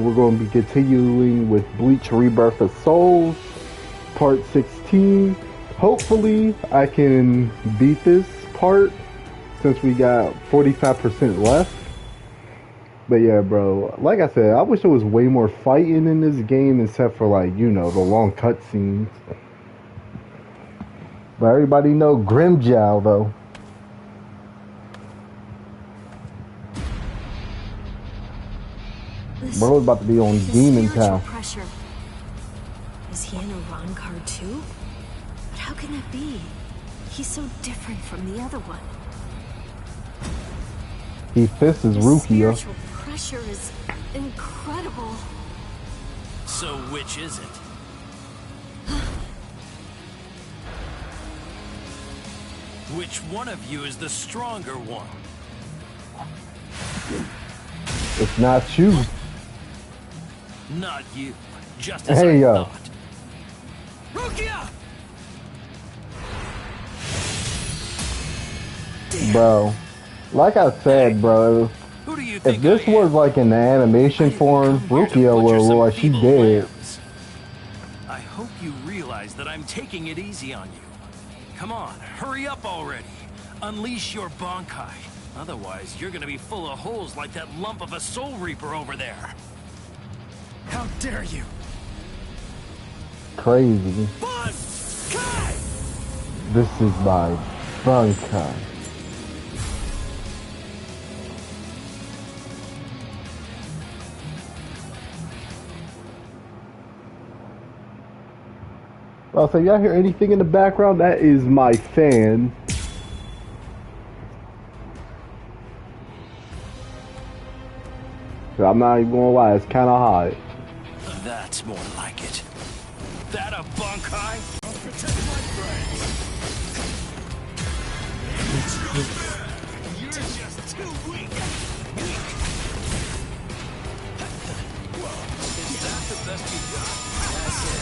we're going to be continuing with Bleach Rebirth of Souls, part 16. Hopefully, I can beat this part since we got 45% left. But yeah, bro, like I said, I wish there was way more fighting in this game except for, like, you know, the long cutscenes. But everybody know Grimjow, though. Bro's about to be on Demon Town. Pressure. Is he an Iran card too? But how can that be? He's so different from the other one. He fists his Rukia. Spiritual pressure is incredible. So which is it? Which one of you is the stronger one? It's not you. Not you. Just as Hey, I yo. thought. Rukia! Bro, like I said, bro, Who do you if think this I was am? like in the animation form, Rukia would look like she dead. I hope you realize that I'm taking it easy on you. Come on, hurry up already. Unleash your Bankai. Otherwise, you're gonna be full of holes like that lump of a Soul Reaper over there. How dare you! Crazy. Bankai! This is my Bankai. So y'all hear anything in the background? That is my fan. I'm not even gonna lie, it's kind of hot. That's more like it. That a Bankai? I'll protect my friends. You're just too weak. Whoa, is that the best you got? That's it.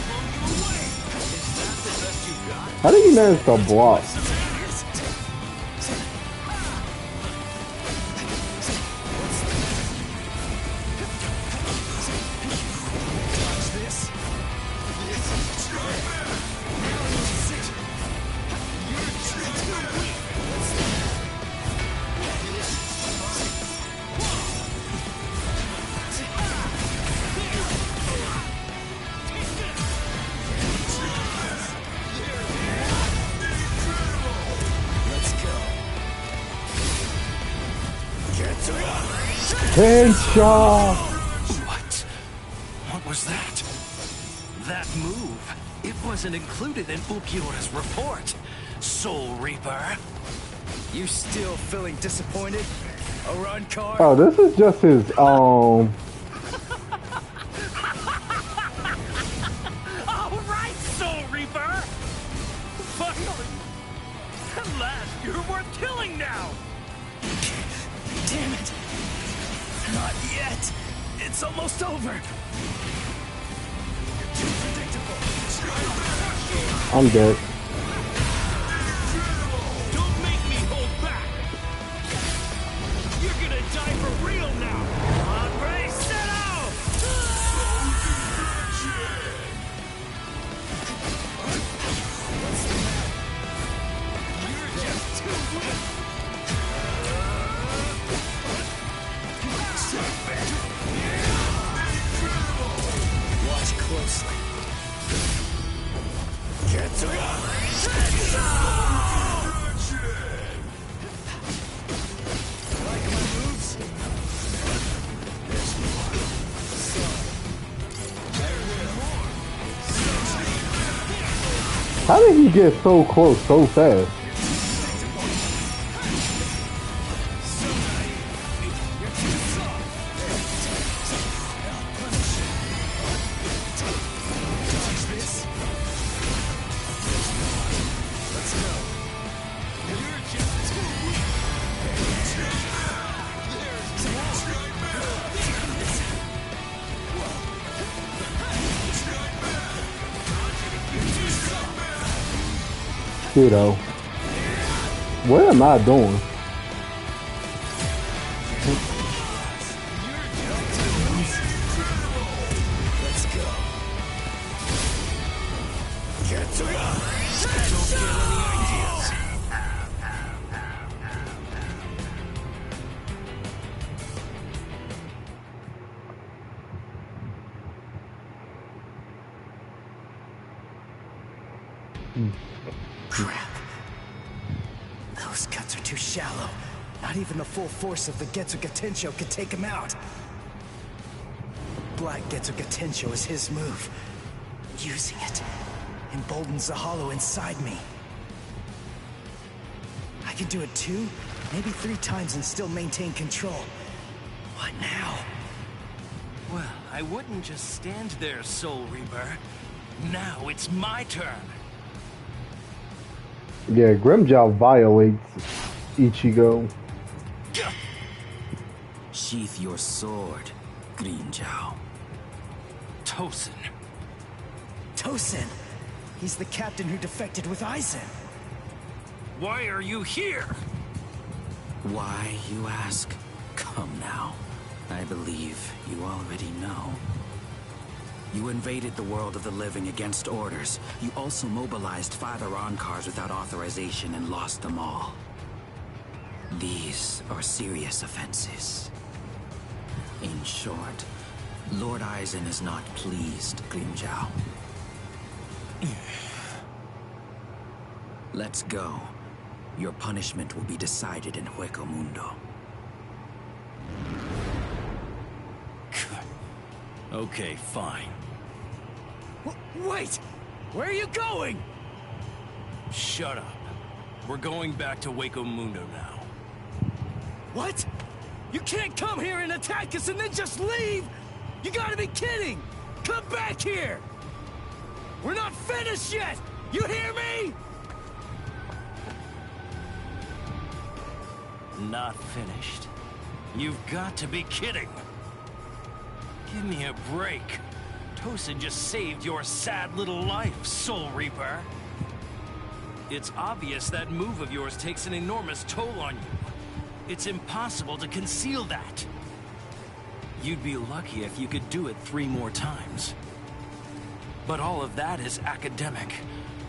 Blow you away. Is that the best you got? How did you manage to block? Headshot! What was that? That move. It wasn't included in Ulquiorra's report. Soul Reaper. You still feeling disappointed? A run car? Oh, this is just his, All right, Soul Reaper! Finally! At last, you're worth killing now! Damn it! Not yet! It's almost over! You're too predictable! I'm dead. Don't make me hold back! You're gonna die for real now! On race, set out! You're just too weak! Watch closely. Get to it! Like my moves? There's more. How did he get so close so fast? Kiddo. What am I doing? Get any ideas? Crap. Those cuts are too shallow. Not even the full force of the Getsuga Tensho could take him out. Black Getsuga Tensho is his move. Using it emboldens the hollow inside me. I can do it 2, maybe 3 times and still maintain control. What now? Well, I wouldn't just stand there, Soul Reaper. Now it's my turn. Yeah, Grimjow violates Ichigo. Sheath your sword, Grimjow. Tosin. Tosin! He's the captain who defected with Aizen. Why are you here? Why, you ask? Come now. I believe you already know. You invaded the world of the living against orders. You also mobilized 5 Iran cars without authorization and lost them all. These are serious offenses. In short, Lord Aizen is not pleased, Grimjow. Let's go. Your punishment will be decided in Hueco Mundo. Okay, fine. Wait! Where are you going? Shut up. We're going back to Hueco Mundo now. What? You can't come here and attack us and then just leave! You gotta be kidding! Come back here! We're not finished yet! You hear me? Not finished. You've got to be kidding. Give me a break. Tosin just saved your sad little life, Soul Reaper. It's obvious that move of yours takes an enormous toll on you. It's impossible to conceal that. You'd be lucky if you could do it 3 more times. But all of that is academic.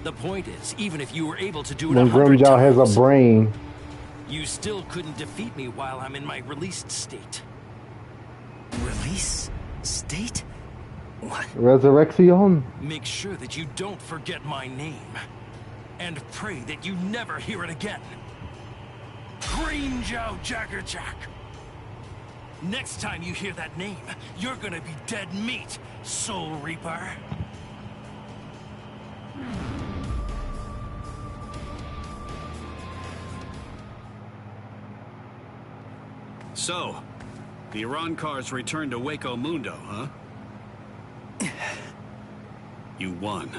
The point is, even if you were able to do it When 100 Grimjow has times, a brain. you still couldn't defeat me while I'm in my released state. Release? State? What? Resurrection. Make sure that you don't forget my name. And pray that you never hear it again. Grimjow Jaggerjack. Next time you hear that name, you're gonna be dead meat, Soul Reaper. So, the Iran cars returned to Hueco Mundo, huh? You won.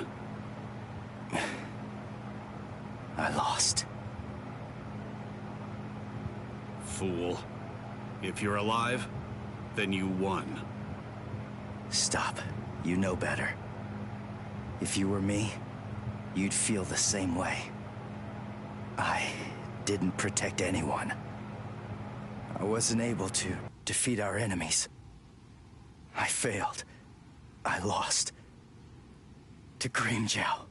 I lost. Fool. If you're alive, then you won. Stop. You know better. If you were me, you'd feel the same way. I didn't protect anyone. I wasn't able to defeat our enemies. I failed. I lost. To Grimjow.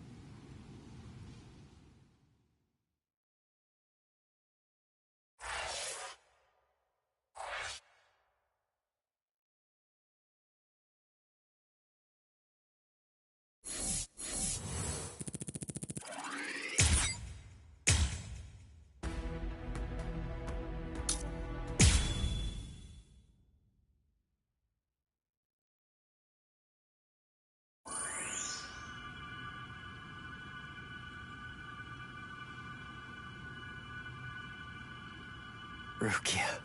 Rukia.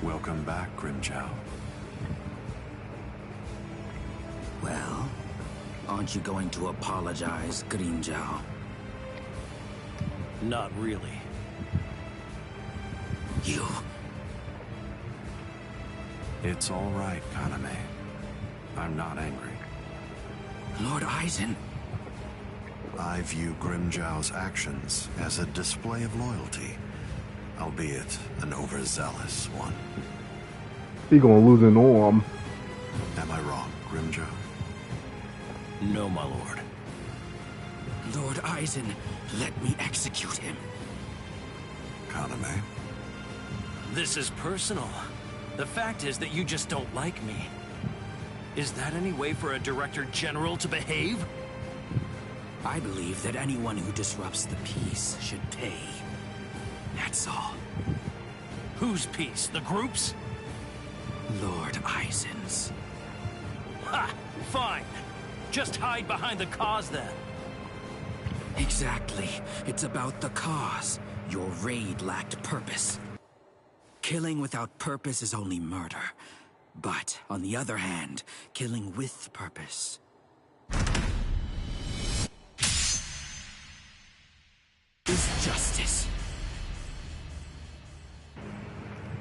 Welcome back, Grimjow. Well, Aren't you going to apologize, Grimjow? Not really. You... It's all right, Kaname. I'm not angry. Lord Eisen... I view Grimjow's actions as a display of loyalty, albeit an overzealous one. He gonna lose an arm. Am I wrong, Grimjow? No, my lord. Lord Eisen, let me execute him. Kaname? This is personal. The fact is that you just don't like me. Is that any way for a Director General to behave? I believe that anyone who disrupts the peace should pay. That's all. Whose peace? The group's? Lord Eisen's. Ha! Fine. Just hide behind the cause then. Exactly. It's about the cause. Your raid lacked purpose. Killing without purpose is only murder. But, on the other hand, killing with purpose is justice.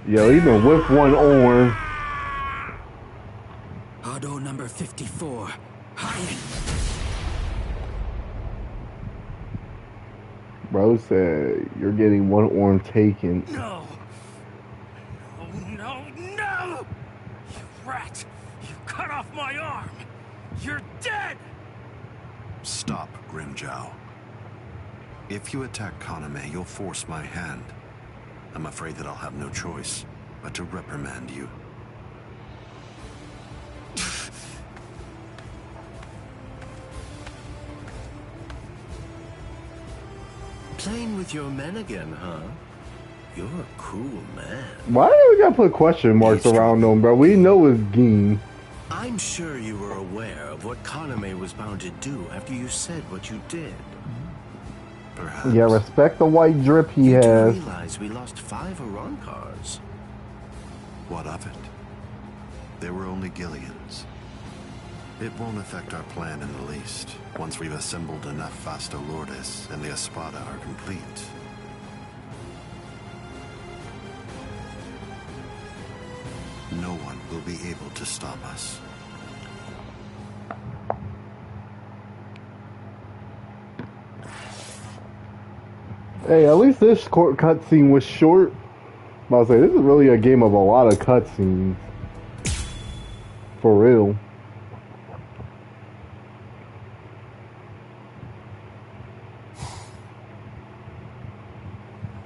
Yo, even with one arm. Auto number 54. High. Bro said you're getting one arm taken. No! No, no, no! You rat! You cut off my arm! You're dead! Stop, Grimjow. If you attack Kaname, you'll force my hand. I'm afraid that I'll have no choice but to reprimand you. Playing with your men again, huh? You're a cruel man. Why do we gotta put question marks around them, bro? We know it's Geen. I'm sure you were aware of what Kaname was bound to do after you said what you did. Perhaps. Yeah, respect the white drip he You do has. realize we lost 5 Iran cars. What of it? They were only Gillians. It won't affect our plan in the least, once we've assembled enough Vasta Lourdes and the Espada are complete. No one will be able to stop us. Hey, at least this cutscene was short. I was like, this is really a game of a lot of cutscenes. For real.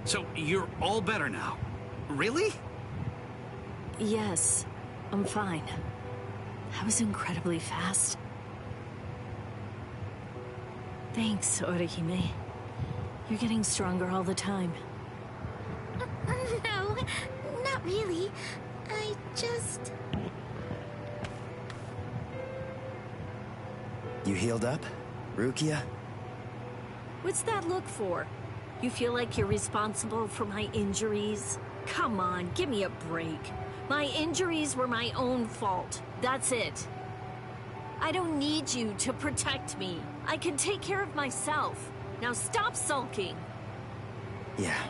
So, you're all better now? Really? Yes, I'm fine. That was incredibly fast. Thanks, Orihime. You're getting stronger all the time. No, not really. I just... You healed up, Rukia? What's that look for? You feel like you're responsible for my injuries? Come on, give me a break. My injuries were my own fault. That's it. I don't need you to protect me. I can take care of myself. Now stop sulking. Yeah.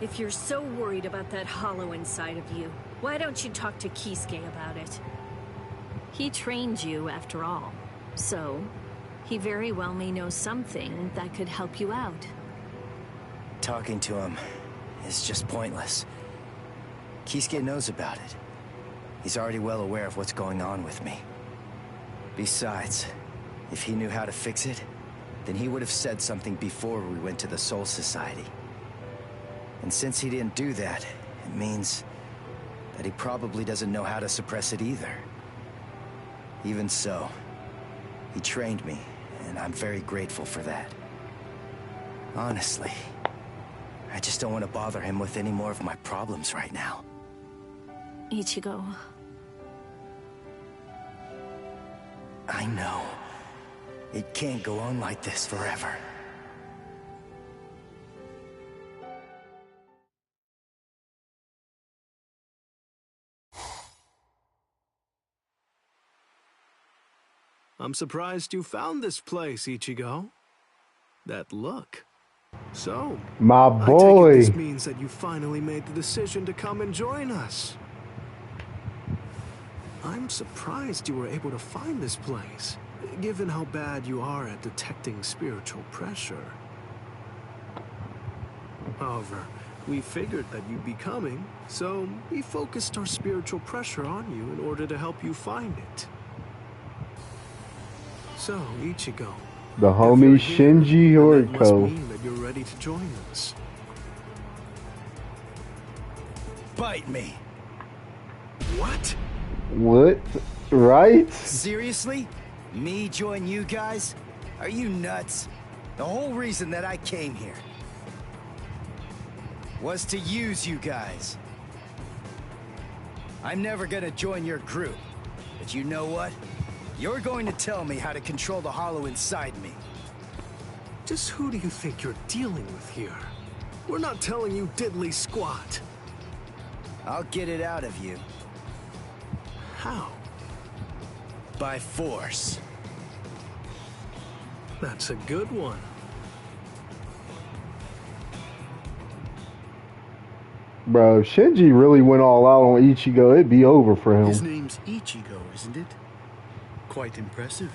If you're so worried about that hollow inside of you, why don't you talk to Kisuke about it? He trained you, after all. So, he very well may know something that could help you out. Talking to him is just pointless. Kisuke knows about it. He's already well aware of what's going on with me. Besides, if he knew how to fix it, then he would have said something before we went to the Soul Society. And since he didn't do that, it means that he probably doesn't know how to suppress it either. Even so, he trained me, and I'm very grateful for that. Honestly, I just don't want to bother him with any more of my problems right now. Ichigo. I know. It can't go on like this forever. I'm surprised you found this place, Ichigo. That look. So, My I take it boy. this means that you finally made the decision to come and join us. I'm surprised you were able to find this place, given how bad you are at detecting spiritual pressure. However, we figured that you'd be coming, so we focused our spiritual pressure on you in order to help you find it. So, Ichigo, The if homie you're here, Shinji then that must Horiko. mean that you're ready to join us. Bite me. What? What? Right? Seriously? Me join you guys? Are you nuts? The whole reason that I came here was to use you guys. I'm never gonna join your group. But you know what? You're going to tell me how to control the hollow inside me. Just who do you think you're dealing with here? We're not telling you diddly squat. I'll get it out of you. How? By force. That's a good one. Bro, if Shinji really went all out on Ichigo, it'd be over for him. His name's Ichigo, isn't it? Quite impressive.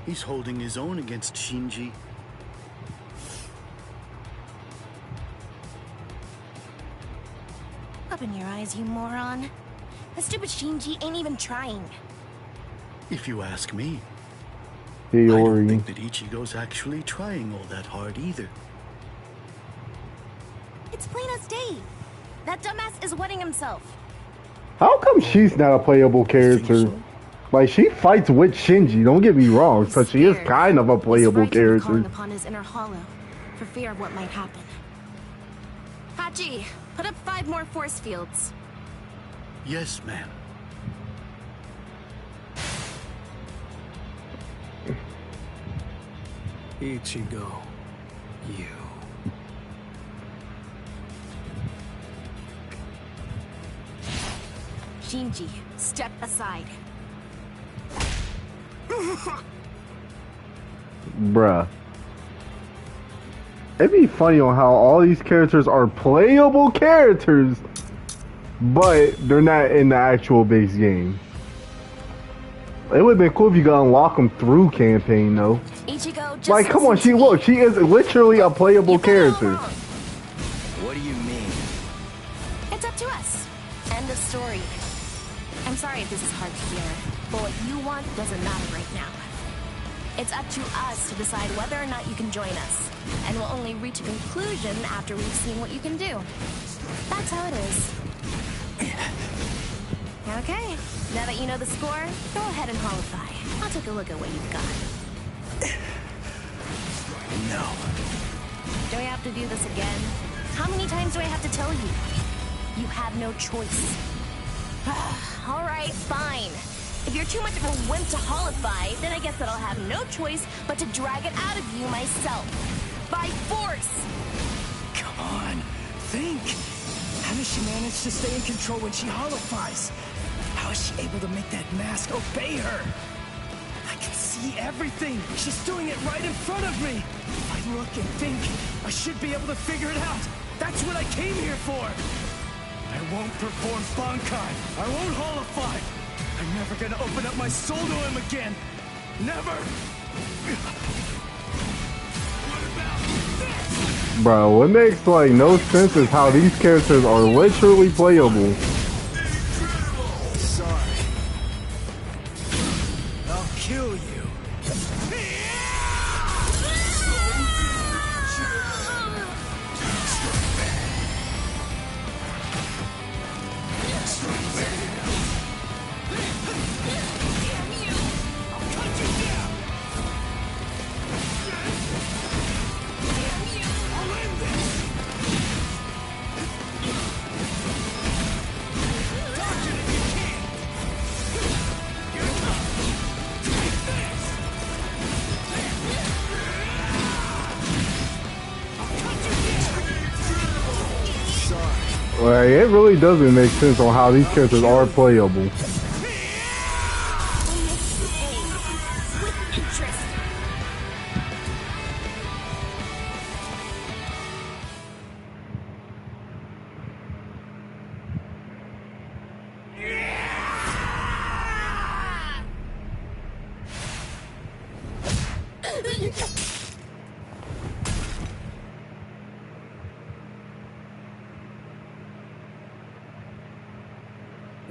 He's holding his own against Shinji. Open your eyes, you moron. The stupid Shinji ain't even trying. If you ask me, Hey, I don't Ori. think that Ichigo's actually trying all that hard either. It's plain as day. That dumbass is wetting himself. How come she's not a playable character? so? Like, she fights with Shinji, don't get me wrong, so she is Scared. kind of a playable He's frightened of calling character. upon his inner hollow, for fear of what might happen. Hachi, put up 5 more force fields. Yes, ma'am. Ichigo, you. Shinji, step aside. Bruh. It'd be funny on how all these characters are playable characters, but they're not in the actual base game. It would have been cool if you could unlock them through campaign, though. Ichigo, just Like, come on, listen to me. she is literally a playable You got it all character. wrong. What do you mean? It's up to us. End of story. I'm sorry if this is hard to hear, but what you want doesn't matter right now. It's up to us to decide whether or not you can join us, and we'll only reach a conclusion after we've seen what you can do. That's how it is. Okay, now that you know the score, go ahead and qualify. I'll take a look at what you've got. No. Do I have to do this again? How many times do I have to tell you? You have no choice. All right, fine. If you're too much of a wimp to holify, then I guess that I'll have no choice but to drag it out of you myself. By force! Come on. Think. How does she manage to stay in control when she holifies? How is she able to make that mask obey her? I can see everything. She's doing it right in front of me. If I look and think, I should be able to figure it out. That's what I came here for. I won't perform Bankai. I won't holify. I'm never gonna open up my soul to him again. Never. Bro, what makes like no sense is how these characters are literally playable. Sorry. I'll kill you. Like, it really doesn't make sense on how these characters are playable.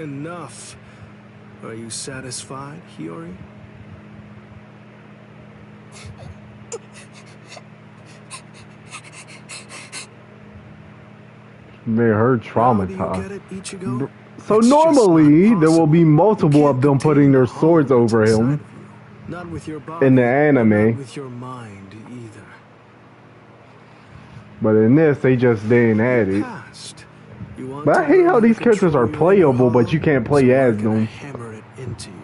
Enough. Are you satisfied, Hiyori? Made her Now, traumatized. do you get it, Ichigo? So It's just normally not there will be possible. multiple You of them can't putting their contain the swords hollow that's over inside him of you. Not with your body, in the and not anime, with your mind either. but in this they just didn't add Your it. past. You want But to I hate learn how to these characters control are your inner playable, but you hollow? can't play So we're as gonna them. hammer it into you.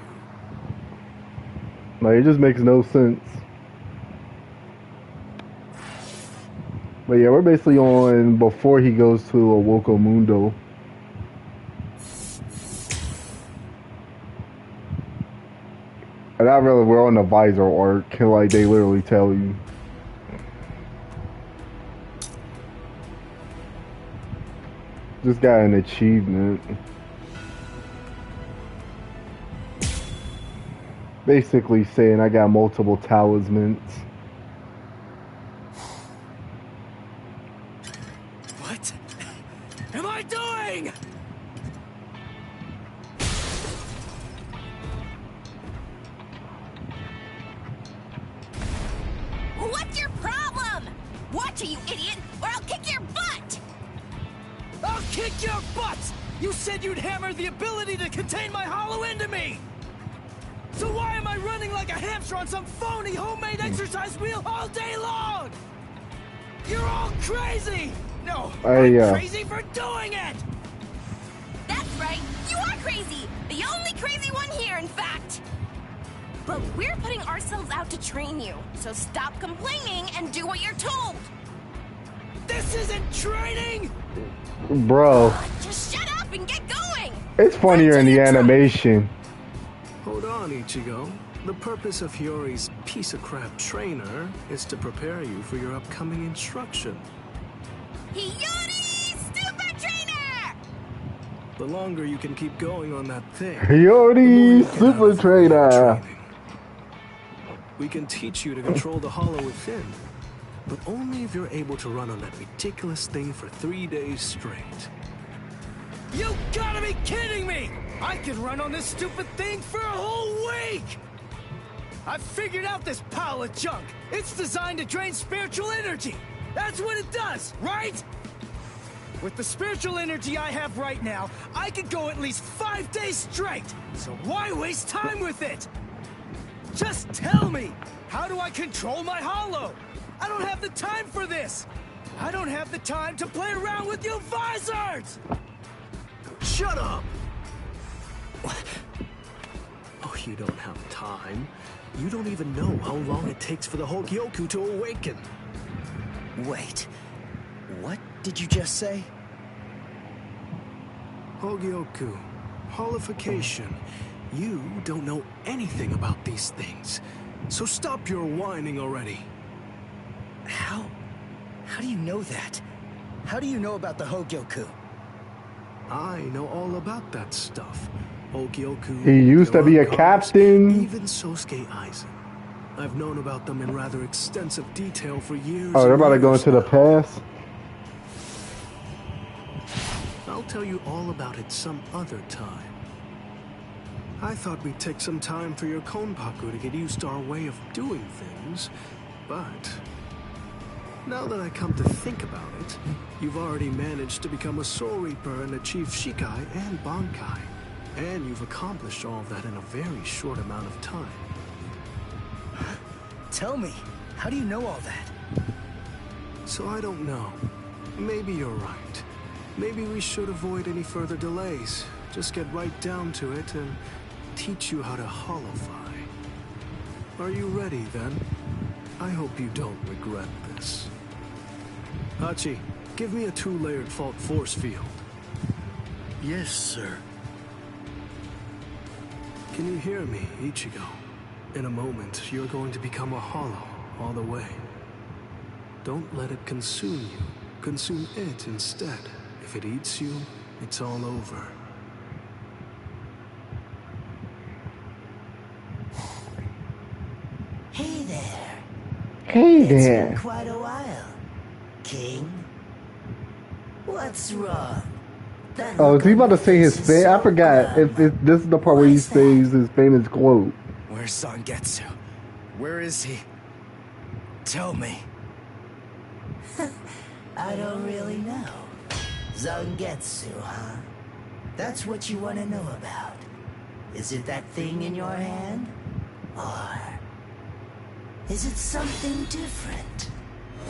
Like, it just makes no sense. But yeah, we're basically on before he goes to Awoko Mundo. And I really, we're on the visor arc, like they literally tell you. Just got an achievement. Basically saying I got multiple talismans. What am I doing? What's your problem? Watch it, you idiot, or I'll kick your butt! I'll kick your butts! You said you'd hammer the ability to contain my hollow into me! So why am I running like a hamster on some phony homemade exercise wheel all day long? You're all crazy! No, I'm crazy for doing it! That's right, you are crazy! The only crazy one here, in fact! But we're putting ourselves out to train you, so stop complaining and do what you're told! This isn't training! Bro. Just shut up and get going! It's funnier in the animation. Hold on, Ichigo. The purpose of Hiyori's piece of crap trainer is to prepare you for your upcoming instruction. Hiyori Super Trainer! The longer you can keep going on that thing, Hiyori Super Trainer. We can teach you to control the hollow within, but only if you're able to run on that ridiculous thing for 3 days straight. You gotta be kidding me! I can run on this stupid thing for a whole week! I've figured out this pile of junk. It's designed to drain spiritual energy. That's what it does, right? With the spiritual energy I have right now, I could go at least 5 days straight. So why waste time with it? Just tell me, how do I control my hollow? I don't have the time for this. I don't have the time to play around with you visors! Shut up! Oh, you don't have time. You don't even know how long it takes for the Hogyoku to awaken. Wait, what did you just say? Hogyoku, holification. You don't know anything about these things. So stop your whining already. How do you know that? How do you know about the Hogyoku? I know all about that stuff. Hogyoku. He used to be a Yoran captain. Even Sosuke Aizen. I've known about them in rather extensive detail for years. Oh, they're about to go years into the now. past? I'll tell you all about it some other time. I thought we'd take some time for your Konpaku to get used to our way of doing things, but now that I come to think about it, you've already managed to become a Soul Reaper and achieve Shikai and Bankai, and you've accomplished all of that in a very short amount of time. Tell me, how do you know all that? So I don't know. Maybe you're right. Maybe we should avoid any further delays. Just get right down to it and teach you how to holofy. Are you ready, then? I hope you don't regret this. Hachi, give me a 2-layered fault force field. Yes, sir. Can you hear me, Ichigo? In a moment, you're going to become a hollow all the way. Don't let it consume you. Consume it instead. If it eats you, it's all over. Hey there. Hey It's been there. quite a while, King. What's wrong? Oh, is he about to say his fame? I forgot. If this is the part where he says his famous quote. Where's Zangetsu? Where is he? Tell me. I don't really know. Zangetsu, huh? That's what you want to know about. Is it that thing in your hand? Or is it something different?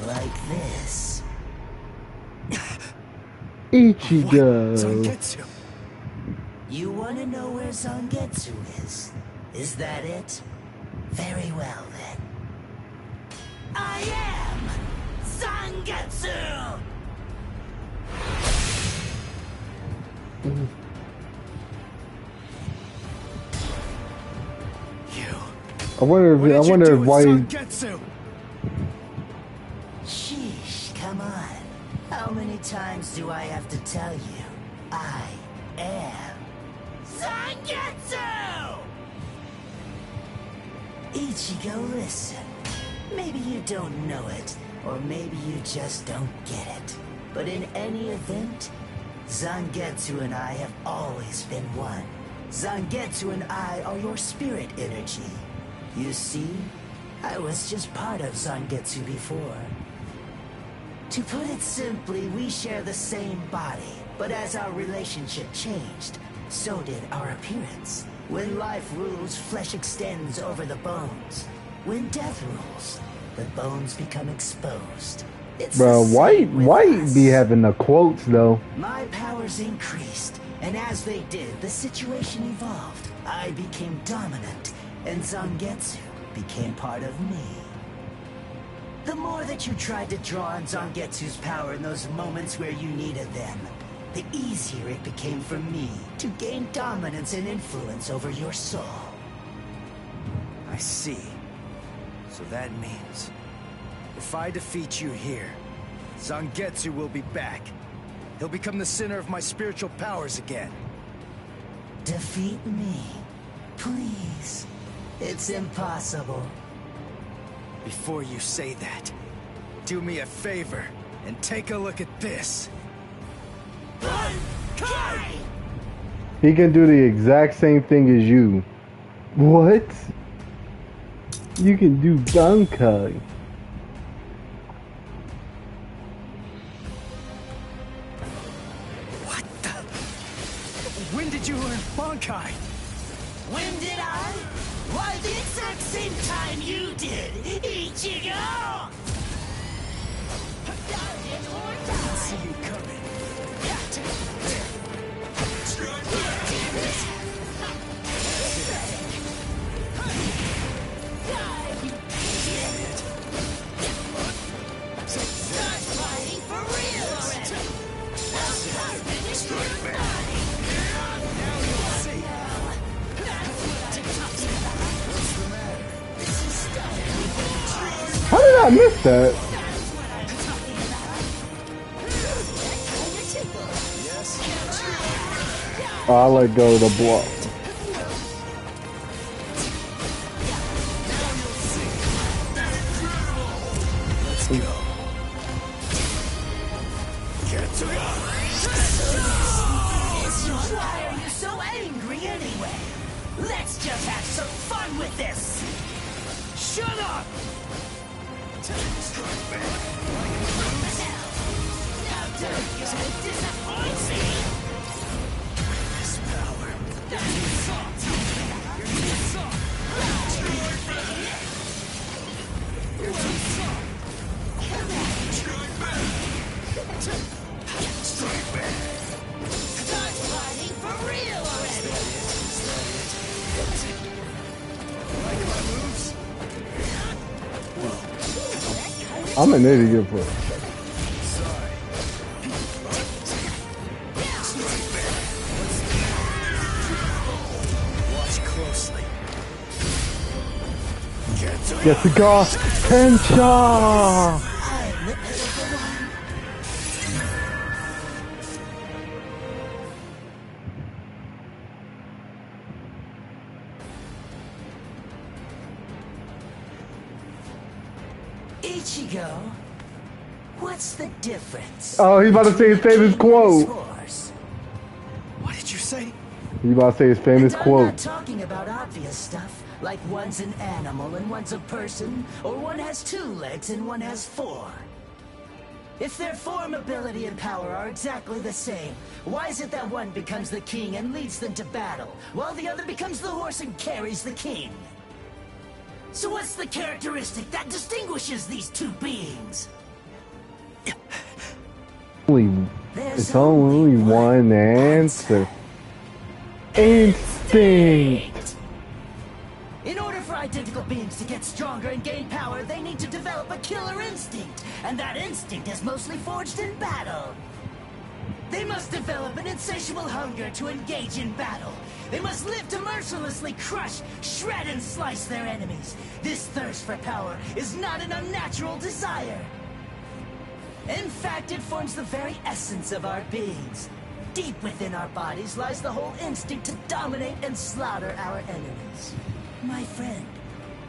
Like this? Ichigo. Zangetsu. You want to know where Zangetsu is? Is that it? Very well then. I am Zangetsu! I wonder if why. Sheesh, come on. How many times do I have to tell you? I am Zangetsu! Ichigo, listen. Maybe you don't know it, or maybe you just don't get it. But in any event, Zangetsu and I have always been one. Zangetsu and I are your spirit energy. You see, I was just part of Zangetsu before. To put it simply, we share the same body, but as our relationship changed, so did our appearance. When life rules, flesh extends over the bones. When death rules, the bones become exposed. It's Bro, the why same with us. be having the quotes though? My powers increased, and as they did, the situation evolved. I became dominant, and Zangetsu became part of me. The more that you tried to draw on Zangetsu's power in those moments where you needed them, the easier it became for me to gain dominance and influence over your soul. I see. So that means, if I defeat you here, Zangetsu will be back. He'll become the center of my spiritual powers again. Defeat me, please. It's impossible. Before you say that, do me a favor and take a look at this. He can do the exact same thing as you. What? You can do Bankai. What the? When did you learn Bankai? When did I? Why, the exact same time you did, Ichigo! Didn't see you coming. How did I miss that? Oh, I let go of the block. Let's go. Why are you so angry anyway? Let's just have some fun with this! Shut up! Now don't you disappoint me! This power. You're too soft. You're too soft. Strike back. Start fighting for real already! Like my moves? I'm an idiot for it. Sorry. Watch closely. Get the car. Tensha! Ichigo, what's the difference? Oh, he's about to say his famous between this quote. horse You about to say his famous And I'm quote. not talking about obvious stuff, like one's an animal and one's a person, or one has 2 legs and one has 4. If their form, ability, and power are exactly the same, why is it that one becomes the king and leads them to battle, while the other becomes the horse and carries the king? So what's the characteristic that distinguishes these 2 beings? It's only one answer. Instinct! In order for identical beings to get stronger and gain power, they need to develop a killer instinct, and that instinct is mostly forged in battle. They must develop an insatiable hunger to engage in battle. They must live to mercilessly crush, shred, and slice their enemies. This thirst for power is not an unnatural desire. In fact, it forms the very essence of our beings. Deep within our bodies lies the whole instinct to dominate and slaughter our enemies. My friend,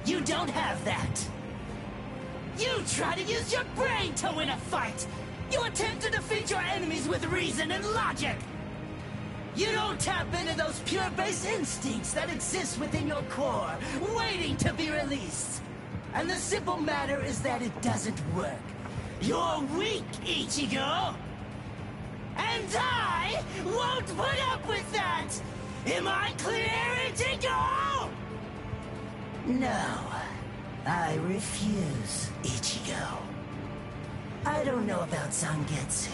you don't have that. You try to use your brain to win a fight. You attempt to defeat your enemies with reason and logic. You don't tap into those pure base instincts that exist within your core, waiting to be released. And the simple matter is that it doesn't work. You're weak, Ichigo! And I won't put up with that! Am I clear, Ichigo? No, I refuse, Ichigo. I don't know about Zangetsu,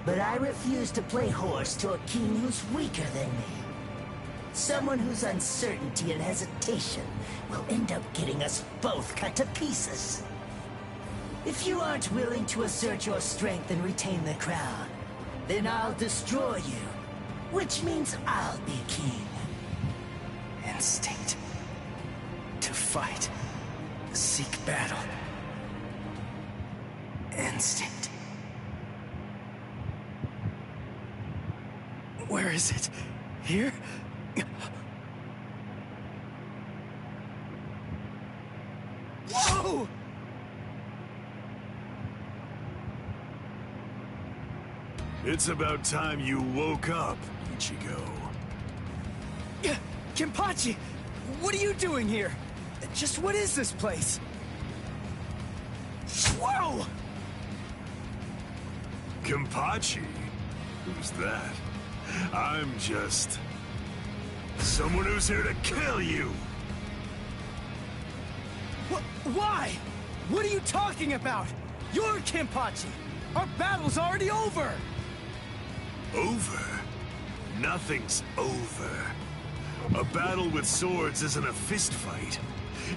but I refuse to play horse to a king who's weaker than me. Someone whose uncertainty and hesitation will end up getting us both cut to pieces. If you aren't willing to assert your strength and retain the crown, then I'll destroy you, which means I'll be king. Instinct. To fight. Seek battle. Instinct. Where is it? Here? Whoa! It's about time you woke up, Ichigo. Kenpachi! What are you doing here? Just what is this place? Whoa! Kenpachi? Who's that? I'm just... someone who's here to kill you! Why? What are you talking about? You're Kenpachi! Our battle's already over! Over? Nothing's over. A battle with swords isn't a fist fight.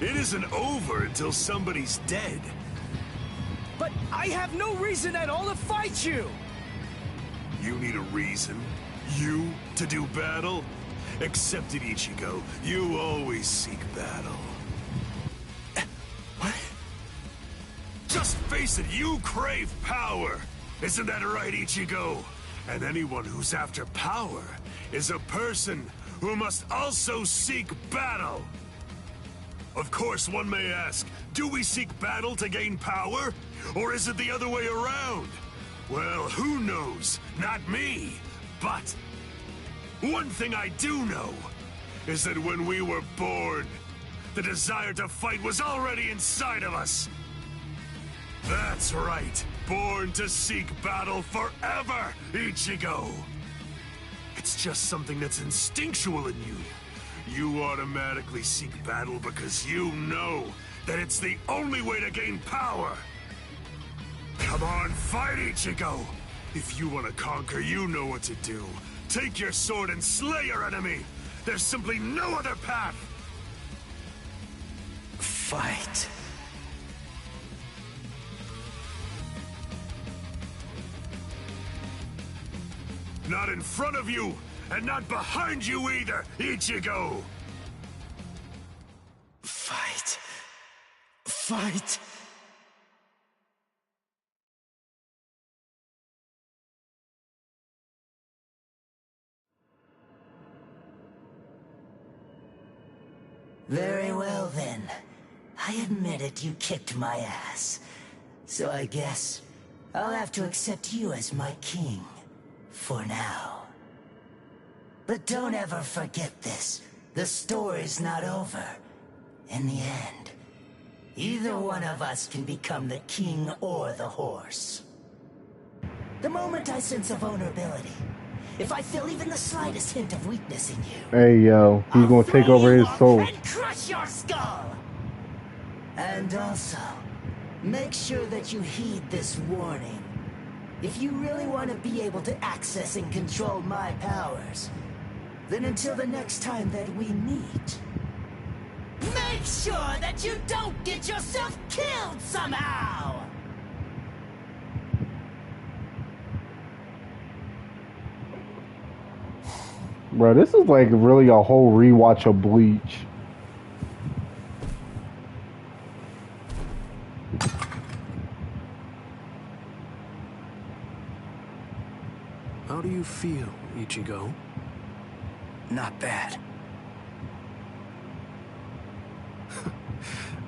It isn't over until somebody's dead. But I have no reason at all to fight you! You need a reason? You to do battle? Accept it, Ichigo. You always seek battle. What? Just face it, you crave power! Isn't that right, Ichigo? And anyone who's after power is a person who must also seek battle. Of course, one may ask, do we seek battle to gain power? Or is it the other way around? Well, who knows? Not me. But one thing I do know is that when we were born, the desire to fight was already inside of us. That's right. Born to seek battle forever, Ichigo. It's just something that's instinctual in you. You automatically seek battle because you know that it's the only way to gain power. Come on, fight, Ichigo. If you want to conquer, you know what to do. Take your sword and slay your enemy. There's simply no other path. Fight. Not in front of you, and not behind you either, Ichigo! Fight. Fight. Very well then. I admit it, you kicked my ass. So I guess I'll have to accept you as my king. For now. But don't ever forget this. The story's not over. In the end, either one of us can become the king or the horse. The moment I sense a vulnerability, if I feel even the slightest hint of weakness in you, Hey, yo, he's gonna take over his soul. and crush your skull! And also, make sure that you heed this warning. If you really want to be able to access and control my powers, then until the next time that we meet, make sure that you don't get yourself killed somehow! Bro, this is like really a whole rewatch of Bleach. How do you feel, Ichigo? Not bad.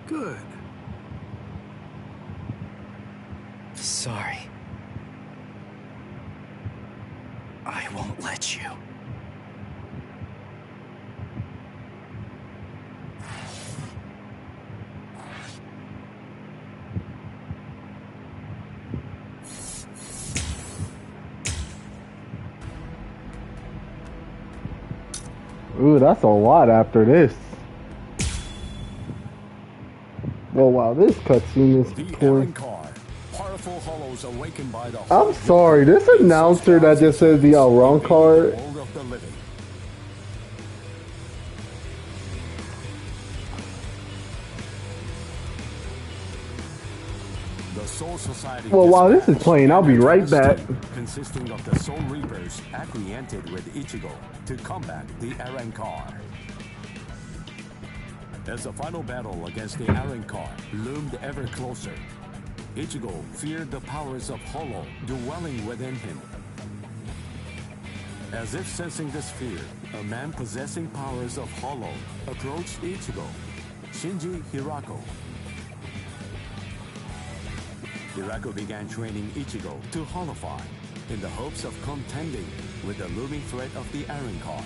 Good. Sorry. I won't let you. Ooh, that's a lot after this. Well, wow, this cutscene is torn. I'm sorry, this announcer that just says the wrong card. Well, while this is playing, I'll be right back. Consisting of the Soul Reapers acquainted with Ichigo to combat the Arrancar. As the final battle against the Arrancar loomed ever closer, Ichigo feared the powers of Hollow dwelling within him. As if sensing this fear, a man possessing powers of Hollow approached Ichigo, Shinji Hirako. Hirako began training Ichigo to Hollowfy in the hopes of contending with the looming threat of the Arrancar.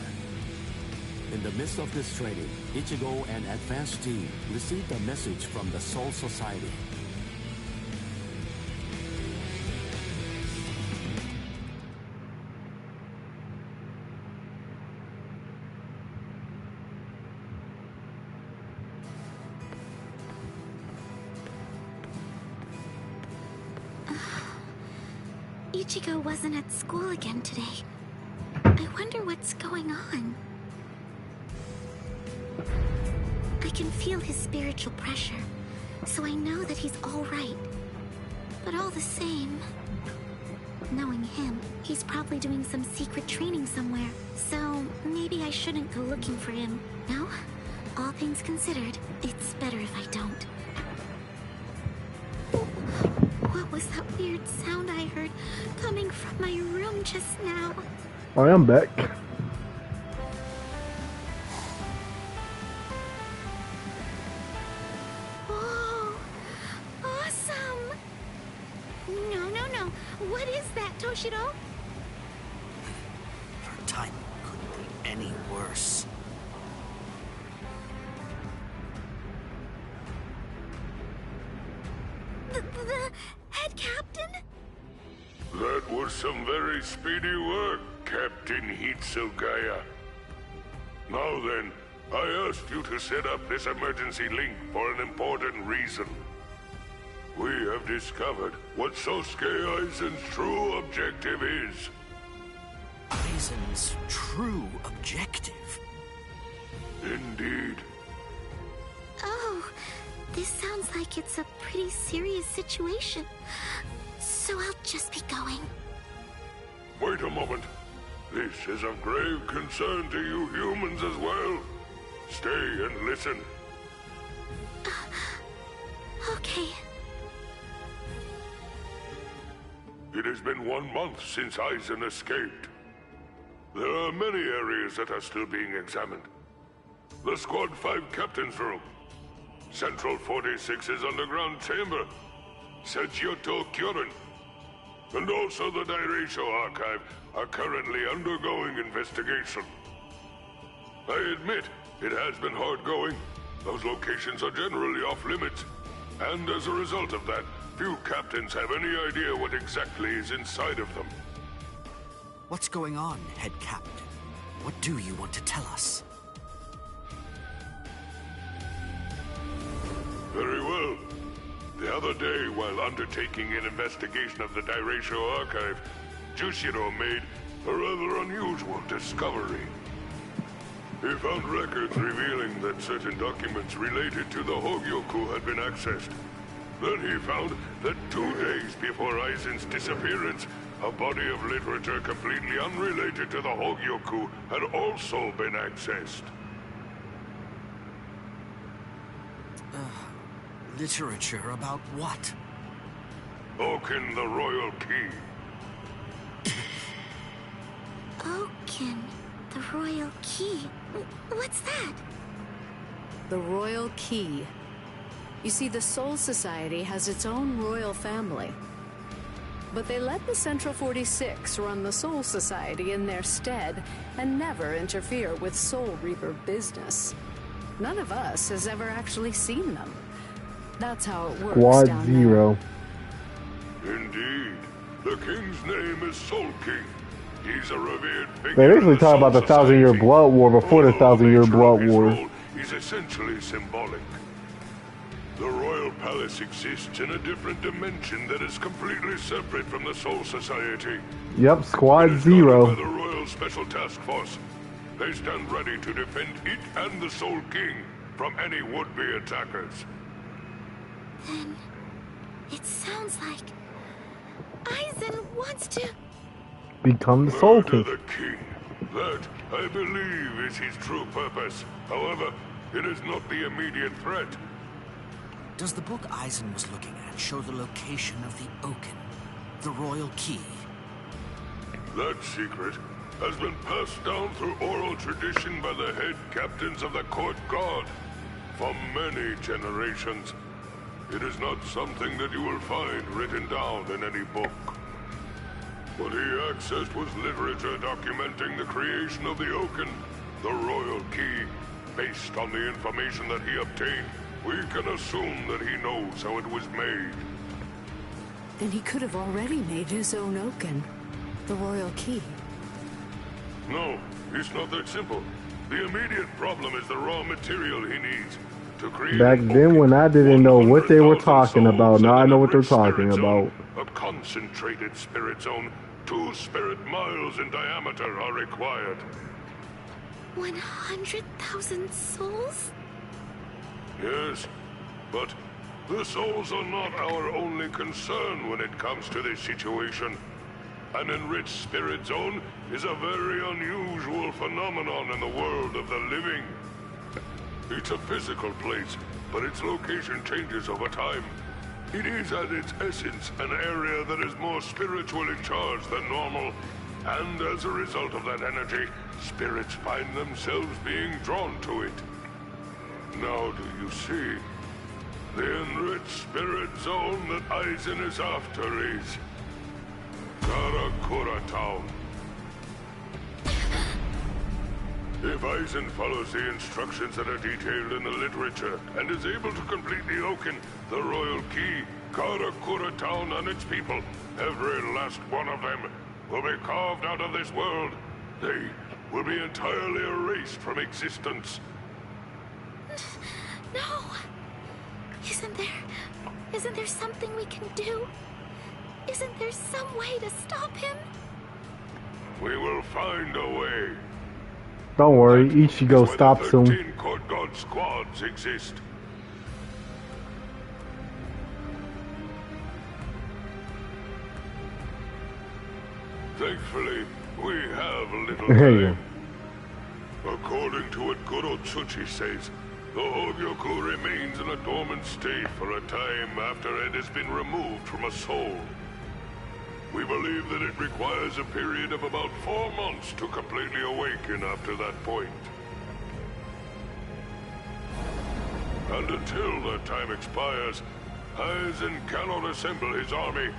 In the midst of this training, Ichigo and advanced team received a message from the Soul Society. Ichigo wasn't at school again today. I wonder what's going on. I can feel his spiritual pressure, so I know that he's all right. But all the same, knowing him, he's probably doing some secret training somewhere. So maybe I shouldn't go looking for him. No? All things considered, it's better if I don't. What was that weird sound I heard coming from my room just now? I am back. Whoa! Awesome! No. What is that, Toshiro? Your time couldn't be any worse. The head captain? That was some very speedy work, Captain Hitsugaya. Now then, I asked you to set up this emergency link for an important reason. We have discovered what Sosuke Aizen's true objective is. Aizen's true objective? Indeed. Oh, this sounds like it's a pretty serious situation. So I'll just be going. Wait a moment. This is of grave concern to you humans as well. Stay and listen. Okay. It has been 1 month since Aizen escaped. There are many areas that are still being examined. The Squad 5 Captain's Room, Central 46's underground chamber, Sechioto Kyorin, and also the Dairasho Archive are currently undergoing investigation. I admit, it has been hard going. Those locations are generally off limits. And as a result of that, few captains have any idea what exactly is inside of them. What's going on, head captain? What do you want to tell us? Very well. The other day, while undertaking an investigation of the Dairaisho archive, Jushiro made a rather unusual discovery. He found records revealing that certain documents related to the Hogyoku had been accessed. Then he found that 2 days before Aizen's disappearance, a body of literature completely unrelated to the Hogyoku had also been accessed. Literature about what? Oaken, the Royal Key. Oaken, the Royal Key. What's that? The Royal Key. You see, the Soul Society has its own royal family. But they let the Central 46 run the Soul Society in their stead and never interfere with Soul Reaper business. None of us has ever actually seen them. That's how it works Squad down Zero. there. Indeed. The king's name is Soul King. He's a revered figure. They basically talk about the 1,000-year Blood War before the 1,000-year Blood War. He's essentially symbolic. The Royal Palace exists in a different dimension that is completely separate from the Soul Society. Yep, Squad It is Zero. guarded by the Royal Special Task Force. They stand ready to defend it and the Soul King from any would-be attackers. Then it sounds like Aizen wants to Become the Soul Murder King. the king. That, I believe, is his true purpose. However, it is not the immediate threat. Does the book Aizen was looking at show the location of the Oaken, the Royal Key? That secret has been passed down through oral tradition by the head captains of the court guard for many generations. It is not something that you will find written down in any book. What he accessed was literature documenting the creation of the Oaken, the Royal Key. Based on the information that he obtained, we can assume that he knows how it was made. Then he could have already made his own Oaken, the Royal Key. No, it's not that simple. The immediate problem is the raw material he needs to create. Back then when I didn't know what they were talking about, now I know what they're talking about. A concentrated spirit zone, 2 spirit miles in diameter are required. 100,000 souls? Yes, but the souls are not our only concern when it comes to this situation. An enriched spirit zone is a very unusual phenomenon in the world of the living. It's a physical place, but its location changes over time. It is at its essence an area that is more spiritually charged than normal, and as a result of that energy, spirits find themselves being drawn to it. Now do you see? The enriched spirit zone that Aizen is after is Karakura Town. If Aizen follows the instructions that are detailed in the literature and is able to complete the Oaken, the Royal Key, Karakura Town and its people, every last one of them, will be carved out of this world. They will be entirely erased from existence. No! Isn't there something we can do? Isn't there some way to stop him? We will find a way. Don't worry, Ichigo stops him. 13 court guard squads exist. Thankfully, we have a little time. According to what Goro Tsuchi says, the Hogyoku remains in a dormant state for a time after it has been removed from a soul. We believe that it requires a period of about 4 months to completely awaken after that point. And until that time expires, Aizen cannot assemble his army,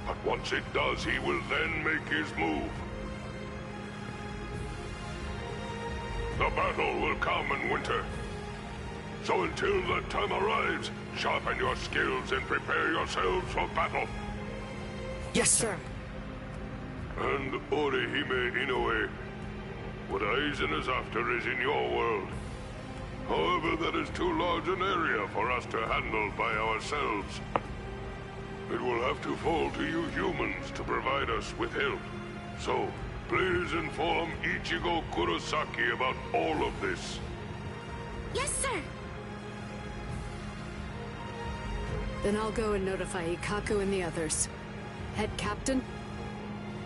but once it does, he will then make his move. the battle will come in winter. So until that time arrives, sharpen your skills and prepare yourselves for battle. Yes, sir. And Orihime Inoue, what Aizen is after is in your world. However, that is too large an area for us to handle by ourselves. It will have to fall to you humans to provide us with help. So, please inform Ichigo Kurosaki about all of this. Yes, sir. Then I'll go and notify Ikaku and the others. Head captain?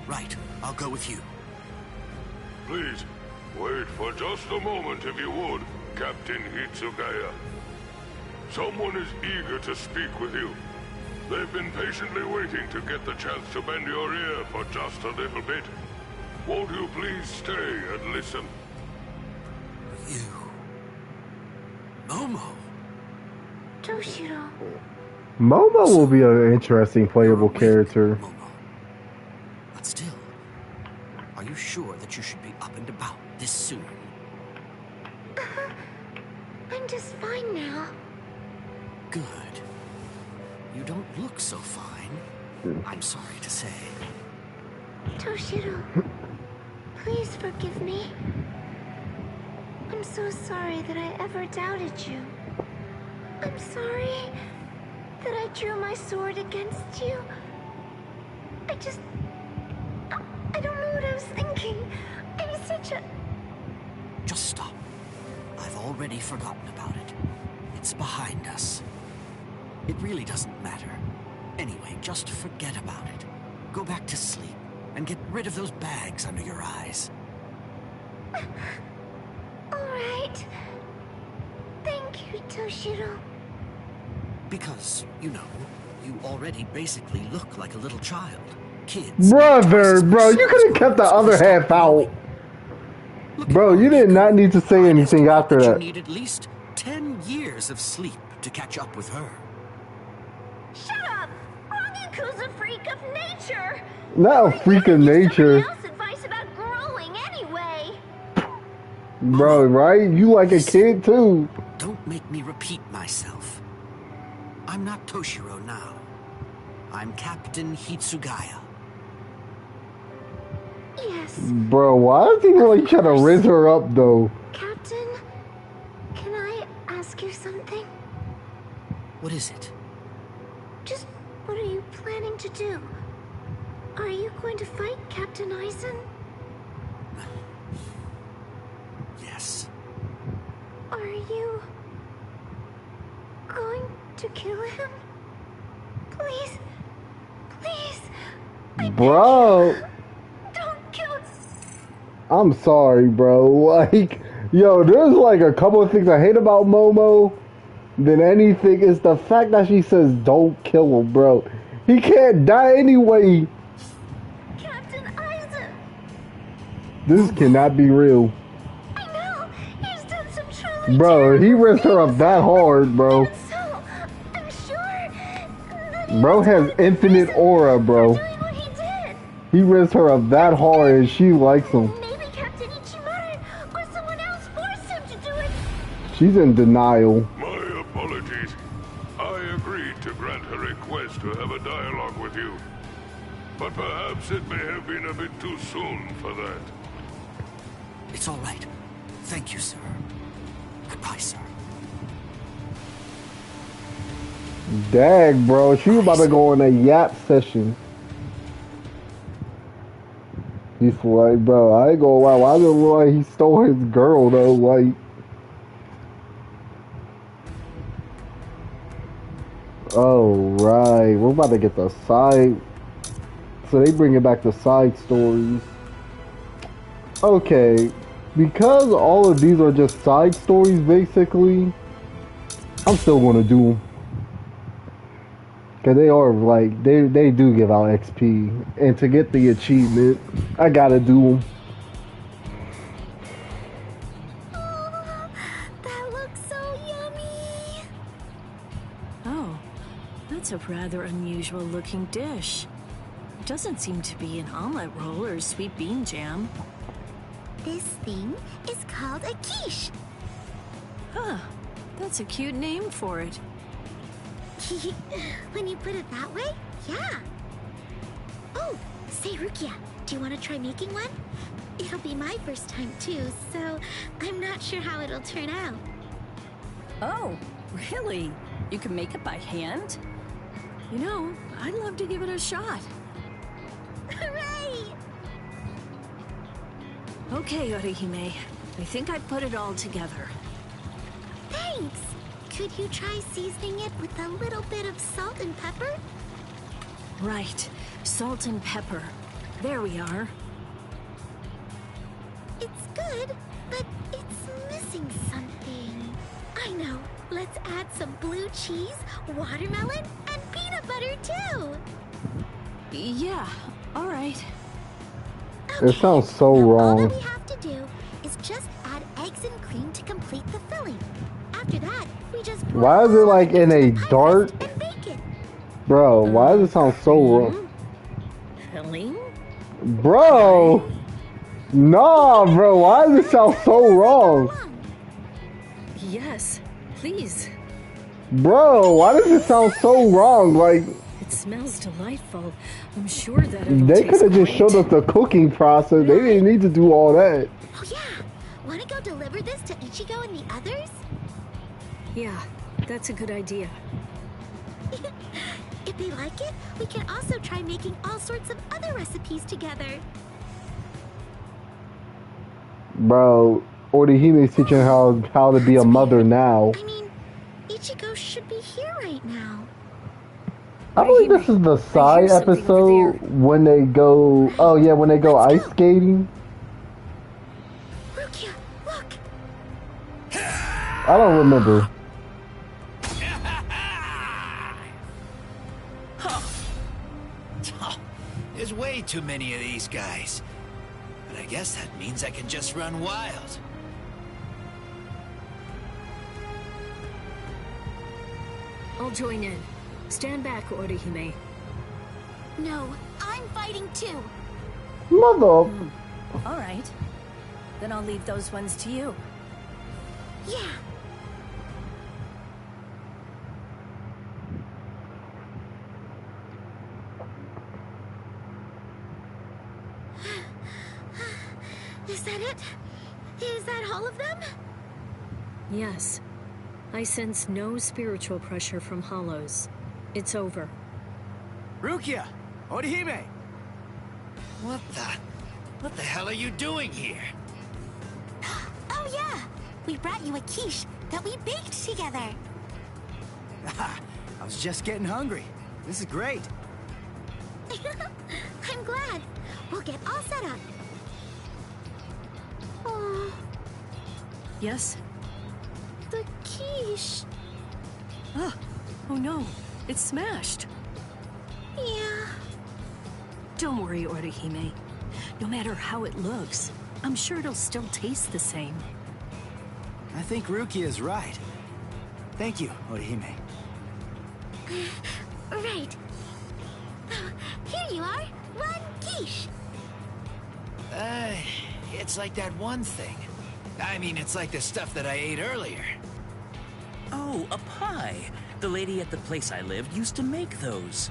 Right. I'll go with you. Please, wait for just a moment if you would, Captain Hitsugaya. Someone is eager to speak with you. They've been patiently waiting to get the chance to bend your ear for just a little bit. Won't you please stay and listen? You... Momo. Toshiro. Momo will be an interesting playable character. Momo. But still, are you sure that you should be up and about this soon? I'm just fine now. Good. You don't look so fine. I'm sorry to say. Toshiro, please forgive me. I'm so sorry that I ever doubted you. I'm sorry that I drew my sword against you. I don't know what I was thinking. I'm such a... Just stop. I've already forgotten about it. It's behind us. It really doesn't matter. Anyway, just forget about it. Go back to sleep and get rid of those bags under your eyes. All right. Thank you, Toshiro. Because, you know, you already basically look like a little child. Kids... Brother, bro, you could have kept the other half out. Bro, you did not need to say anything after that. You need at least 10 years of sleep to catch up with her. Shut up! Rongiku's a freak of nature! Not a freak of nature. Else advice about growing anyway. Bro, right? You like a kid too. Don't make me repeat myself. I'm not Toshiro now. I'm Captain Hitsugaya. Yes. Bro, why is he like trying to raise her up though? Captain, can I ask you something? What is it? Just what are you planning to do? Are you going to fight Captain Aizen? Yes. Are you going to kill him? Please, please. Bro. Don't kill him. I'm sorry, bro. Like, yo, there's like a couple of things I hate about Momo than anything is the fact that she says don't kill him, bro. He can't die anyway. Captain Aizen. This cannot be real. I know. He's done some truly Bro, he risked her up that hard, bro. So, I'm sure that Bro has infinite aura, bro. what he did. He risked her up that hard and she likes him. Maybe Captain Ichimura or someone else forced him to do it. She's in denial. My apologies. I agreed to grant her request to have a dialogue with you. But perhaps it may have been a bit too soon for that. It's all right. Thank you, sir. Goodbye, sir. Dag, bro. She about to go on a yap session. He's like, bro, I ain't gonna lie. Why does it look like he stole his girl, though? Like, oh, right. We're about to get the side. So they bringing back the side stories. Okay. Because all of these are just side stories, basically, I'm still gonna do them. Because they are, like, they do give out XP. And to get the achievement, I gotta do them. Oh, that looks so yummy. Oh, that's a rather unusual looking dish. It doesn't seem to be an omelet roll or sweet bean jam. This thing is called a quiche. Huh. That's a cute name for it. When you put it that way, yeah. Oh, say Rukia, do you want to try making one? It'll be my first time too, so I'm not sure how it'll turn out. Oh, really? You can make it by hand? You know, I'd love to give it a shot. Hooray! Okay, Orihime. I think I put it all together. Thanks! Could you try seasoning it with a little bit of salt and pepper? Right. Salt and pepper. There we are. It's good, but it's missing something. I know. Let's add some blue cheese, watermelon, and peanut butter too. Yeah, all right. It sounds so All wrong. that we have to do is just add eggs and cream to complete the filling. After that, we just pour Why is it like in a pie dark? crust and bake it. Bro, why does it sound so wrong? Filling? Bro! Nah, bro, why does it sound so wrong? Yes, please. Bro, why does it sound so wrong? Like, It smells delightful. I'm sure that it'll they taste could have just great. showed us the cooking process. They didn't need to do all that. Oh yeah! Wanna go deliver this to Ichigo and the others? Yeah, that's a good idea. If they like it, we can also try making all sorts of other recipes together. Bro, Orihime's teaching how to be a mother now. I mean, Ichigo should be here right now. I believe this is the side episode when they go. Oh yeah, when they go ice skating. Rukia, look! I don't remember. There's way too many of these guys. But I guess that means I can just run wild. I'll join in. Stand back, Orihime. No, I'm fighting too. Mother. All right. Then I'll leave those ones to you. Yeah. Is that it? Is that all of them? Yes. I sense no spiritual pressure from Hollows. It's over. Rukia! Orihime! What the hell are you doing here? Oh yeah! We brought you a quiche that we baked together. I was just getting hungry. This is great. I'm glad. We'll get all set up. Oh, Yes? the quiche. Ah, oh no. It's smashed. Yeah. Don't worry, Orihime. No matter how it looks, I'm sure it'll still taste the same. I think Rukia is right. Thank you, Orihime. Right. Here you are. One quiche. It's like that one thing. I mean, it's like the stuff that I ate earlier. Oh, a pie. The lady at the place I lived used to make those.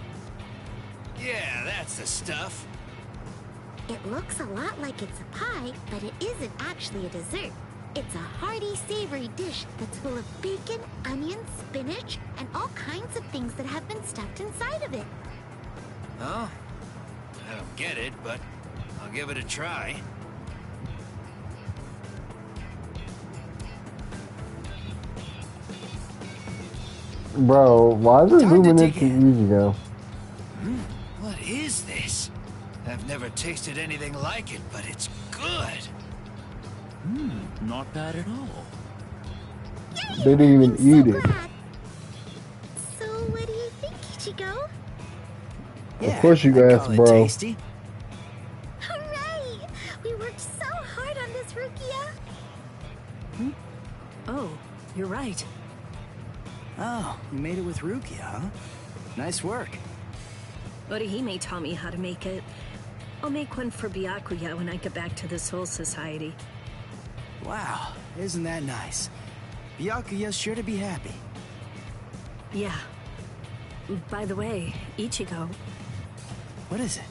Yeah, that's the stuff. It looks a lot like it's a pie, but it isn't actually a dessert. It's a hearty, savory dish that's full of bacon, onions, spinach, and all kinds of things that have been stuffed inside of it. Oh? I don't get it, but I'll give it a try. Bro, why is it zooming into Ichigo? What is this? I've never tasted anything like it, but it's good. Not bad at all. They didn't even eat it. So, what do you think, Ichigo? Of course you I'd asked, call it bro. tasty. Hooray! We worked so hard on this, Rukia. Oh, you're right. Oh, you made it with Rukia, huh? Nice work. Orihime taught me how to make it. I'll make one for Byakuya when I get back to the Soul Society. Wow, isn't that nice? Byakuya's sure to be happy. Yeah. By the way, Ichigo. What is it?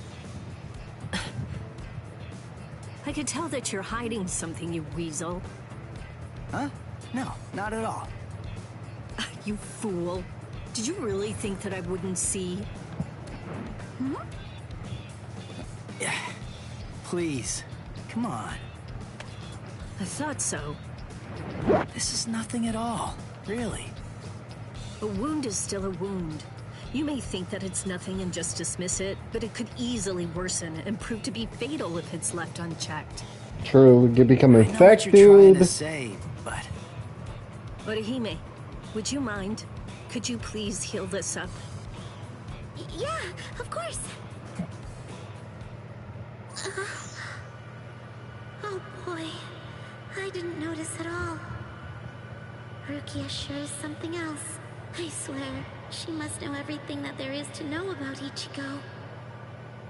I could tell that you're hiding something, you weasel. Huh? No, not at all. You fool. Did you really think that I wouldn't see? Hmm? Yeah. Please, come on. I thought so. This is nothing at all, really. A wound is still a wound. You may think that it's nothing and just dismiss it, but it could easily worsen and prove to be fatal if it's left unchecked. True, it could become infected. I know what you're trying to say, but... Orihime, would you mind? Could you please heal this up? Yeah, of course. Oh boy, I didn't notice at all. Rukia sure is something else. I swear, she must know everything that there is to know about Ichigo.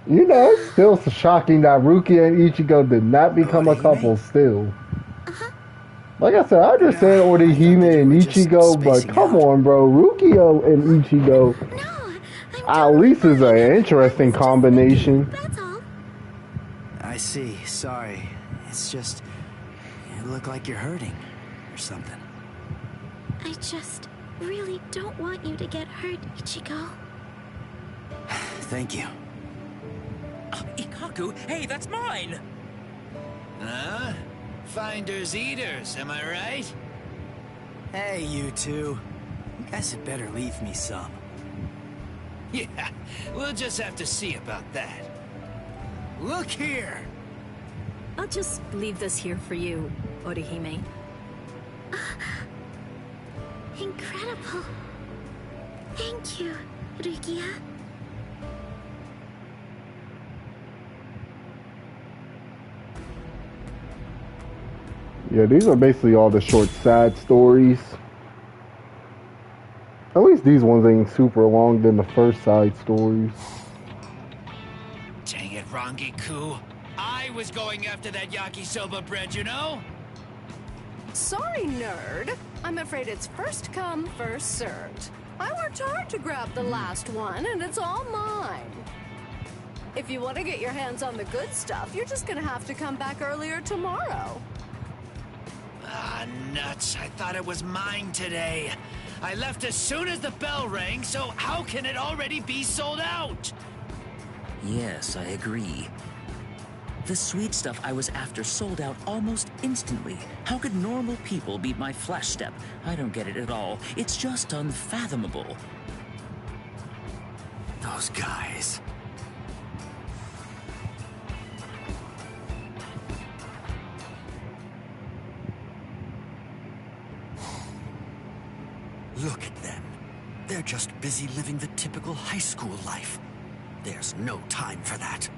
You know, it's still shocking that Rukia and Ichigo did not become a couple still. Like I said, I understand Orihime and Ichigo, but come on, bro. Rukia and Ichigo at least is an interesting combination. I see, sorry. It's just... you look like you're hurting, or something. I just really don't want you to get hurt, Ichigo. Thank you. Ikaku, hey, that's mine! Huh? Finders eaters, am I right? Hey, you two. You guys had better leave me some. Yeah, we'll just have to see about that. Look here! I'll just leave this here for you, Orihime. Incredible. Thank you, Rukia. Yeah, these are basically all the short side stories. At least these ones ain't super long than the first side stories. Dang it, Rangiku. I was going after that yakisoba bread, you know? Sorry, nerd. I'm afraid it's first come, first served. I worked hard to grab the last one, and it's all mine. If you want to get your hands on the good stuff, you're just gonna have to come back earlier tomorrow. Ah, nuts. I thought it was mine today. I left as soon as the bell rang, so how can it already be sold out? Yes, I agree. The sweet stuff I was after sold out almost instantly. How could normal people beat my flash step? I don't get it at all. It's just unfathomable. Those guys. Look at them. They're just busy living the typical high school life. There's no time for that.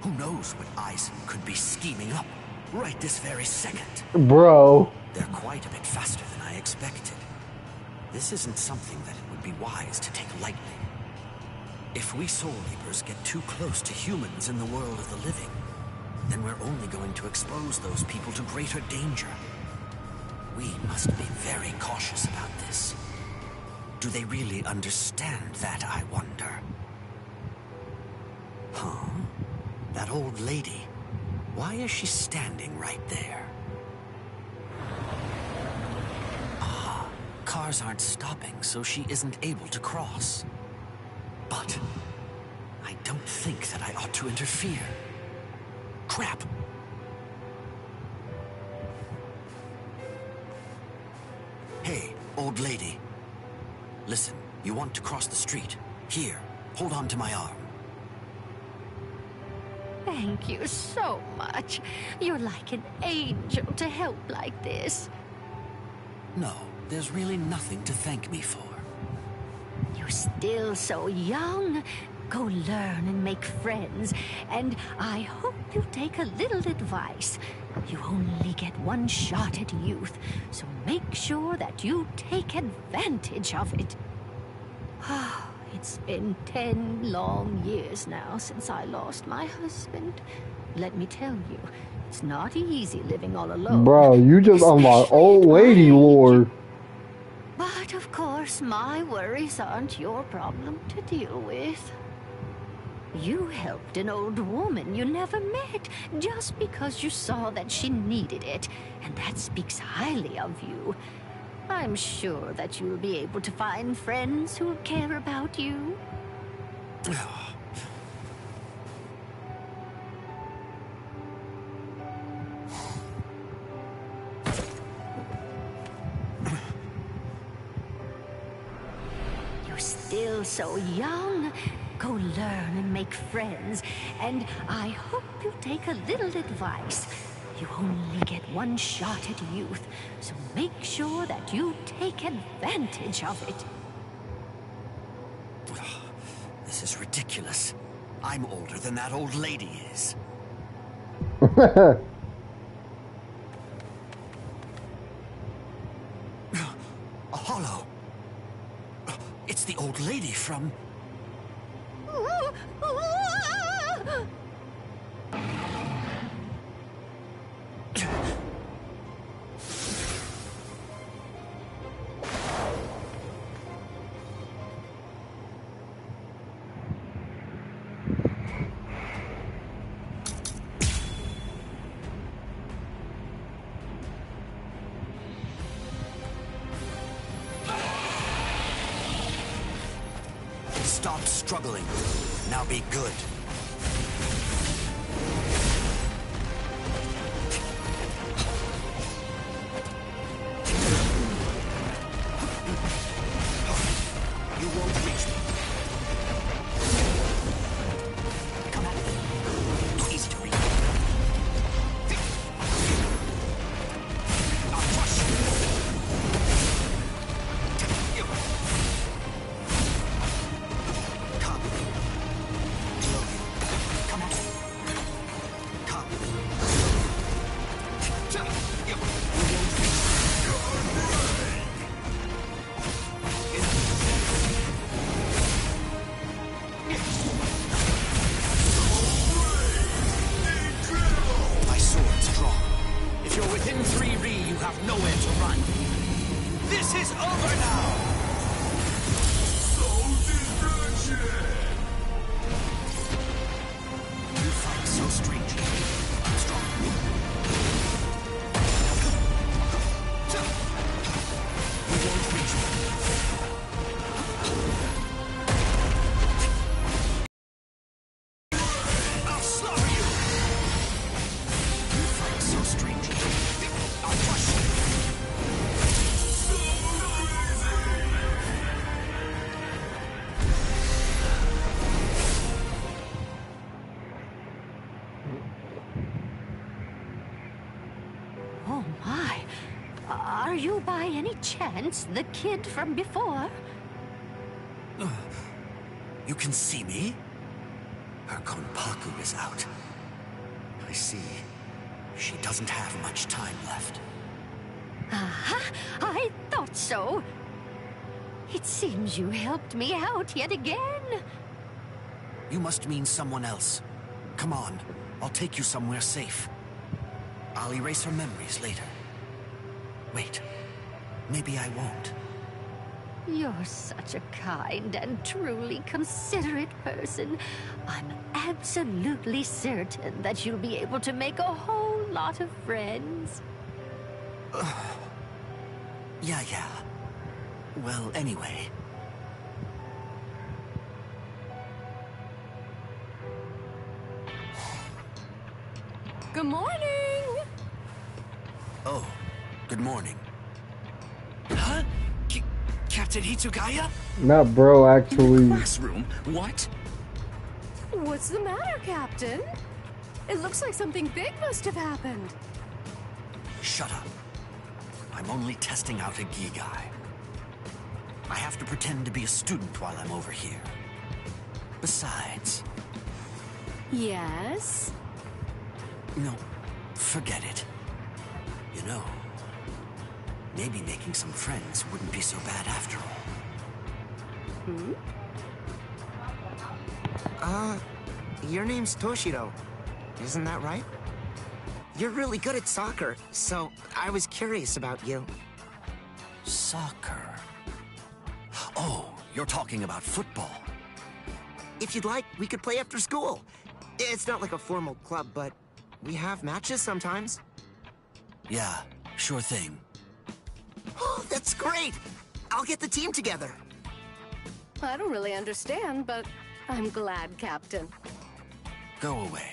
Who knows what Aizen could be scheming up right this very second. Bro. They're quite a bit faster than I expected. This isn't something that it would be wise to take lightly. If we Soul Reapers get too close to humans in the world of the living, then we're only going to expose those people to greater danger. We must be very cautious about this. Do they really understand that, I wonder? Huh? That old lady. Why is she standing right there? Ah, cars aren't stopping, so she isn't able to cross. But I don't think that I ought to interfere. Crap! Hey, old lady. Listen, you want to cross the street. Here, hold on to my arm. Thank you so much. You're like an angel to help like this. No, there's really nothing to thank me for. You're still so young. Go learn and make friends. And I hope you take a little advice. You only get one shot at youth, so make sure that you take advantage of it. It's been 10 long years now since I lost my husband. Let me tell you, it's not easy living all alone. Bro, you just unlocked old lady lore. But of course, my worries aren't your problem to deal with. You helped an old woman you never met just because you saw that she needed it, and that speaks highly of you. I'm sure that you'll be able to find friends who care about you. You're still so young. Go learn and make friends, and I hope you take a little advice. You only get one shot at youth, so make sure that you take advantage of it. This is ridiculous. I'm older than that old lady is. A hollow. It's the old lady from... Stop struggling. Now be good. You won't reach me. Come at me. Easy to reach. I'll crush you. Come. Slowly. Come at me. Come. You won't reach My sword's drawn. If you're within 3 Ri, you have nowhere to run. This is over now! You fight so strangely. Strong. You won't reach me. I'll slaughter you! You fight so strangely. I'll crush you. Oh my. Are you by any chance the kid from before? You can see me? Her Konpaku is out. I see. She doesn't have much time left. Aha! I thought so. It seems you helped me out yet again. You must mean someone else. Come on, I'll take you somewhere safe. I'll erase her memories later. Wait, maybe I won't. You're such a kind and truly considerate person. I'm absolutely certain that you'll be able to make a whole lot of friends. Yeah. Well, anyway. Good morning! Oh, good morning. Huh? Captain Hitsugaya? Not bro, actually. Classroom? What? What's the matter, Captain? It looks like something big must have happened. Shut up. I'm only testing out a Gigai. I have to pretend to be a student while I'm over here. Besides... Yes? No, forget it. You know, maybe making some friends wouldn't be so bad after all. Your name's Toshiro, isn't that right? You're really good at soccer, so I was curious about you. Soccer? Oh, you're talking about football. If you'd like, we could play after school. It's not like a formal club, but we have matches sometimes. Yeah, sure thing. Oh, that's great! I'll get the team together. I don't really understand, but I'm glad, Captain. Go away.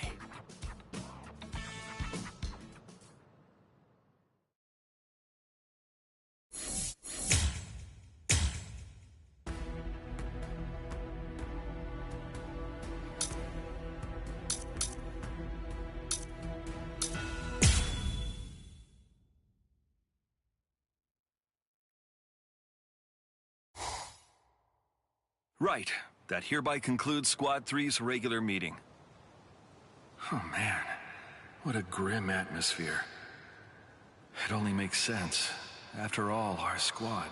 Right. That hereby concludes Squad 3's regular meeting. Oh man, what a grim atmosphere. It only makes sense. After all, our squad.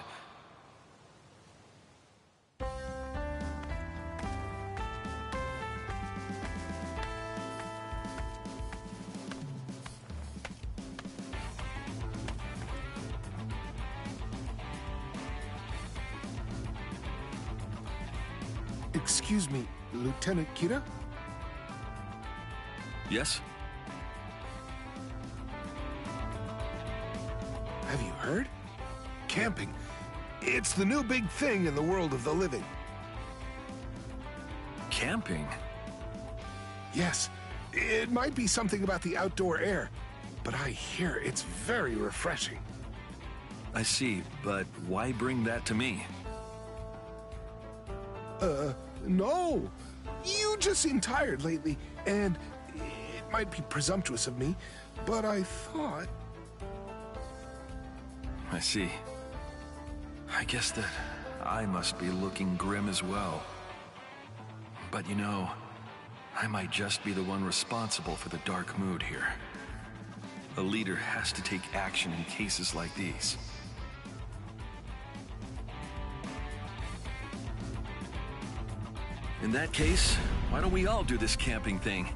Excuse me, Lieutenant Kira? Yes? Have you heard? Camping. It's the new big thing in the world of the living. Camping? Yes. It might be something about the outdoor air, but I hear it's very refreshing. I see, but why bring that to me? No. You just seem tired lately, and it might be presumptuous of me, but I thought... I see. I guess that I must be looking grim as well. But you know, I might just be the one responsible for the dark mood here. A leader has to take action in cases like these. In that case, why don't we all do this camping thing?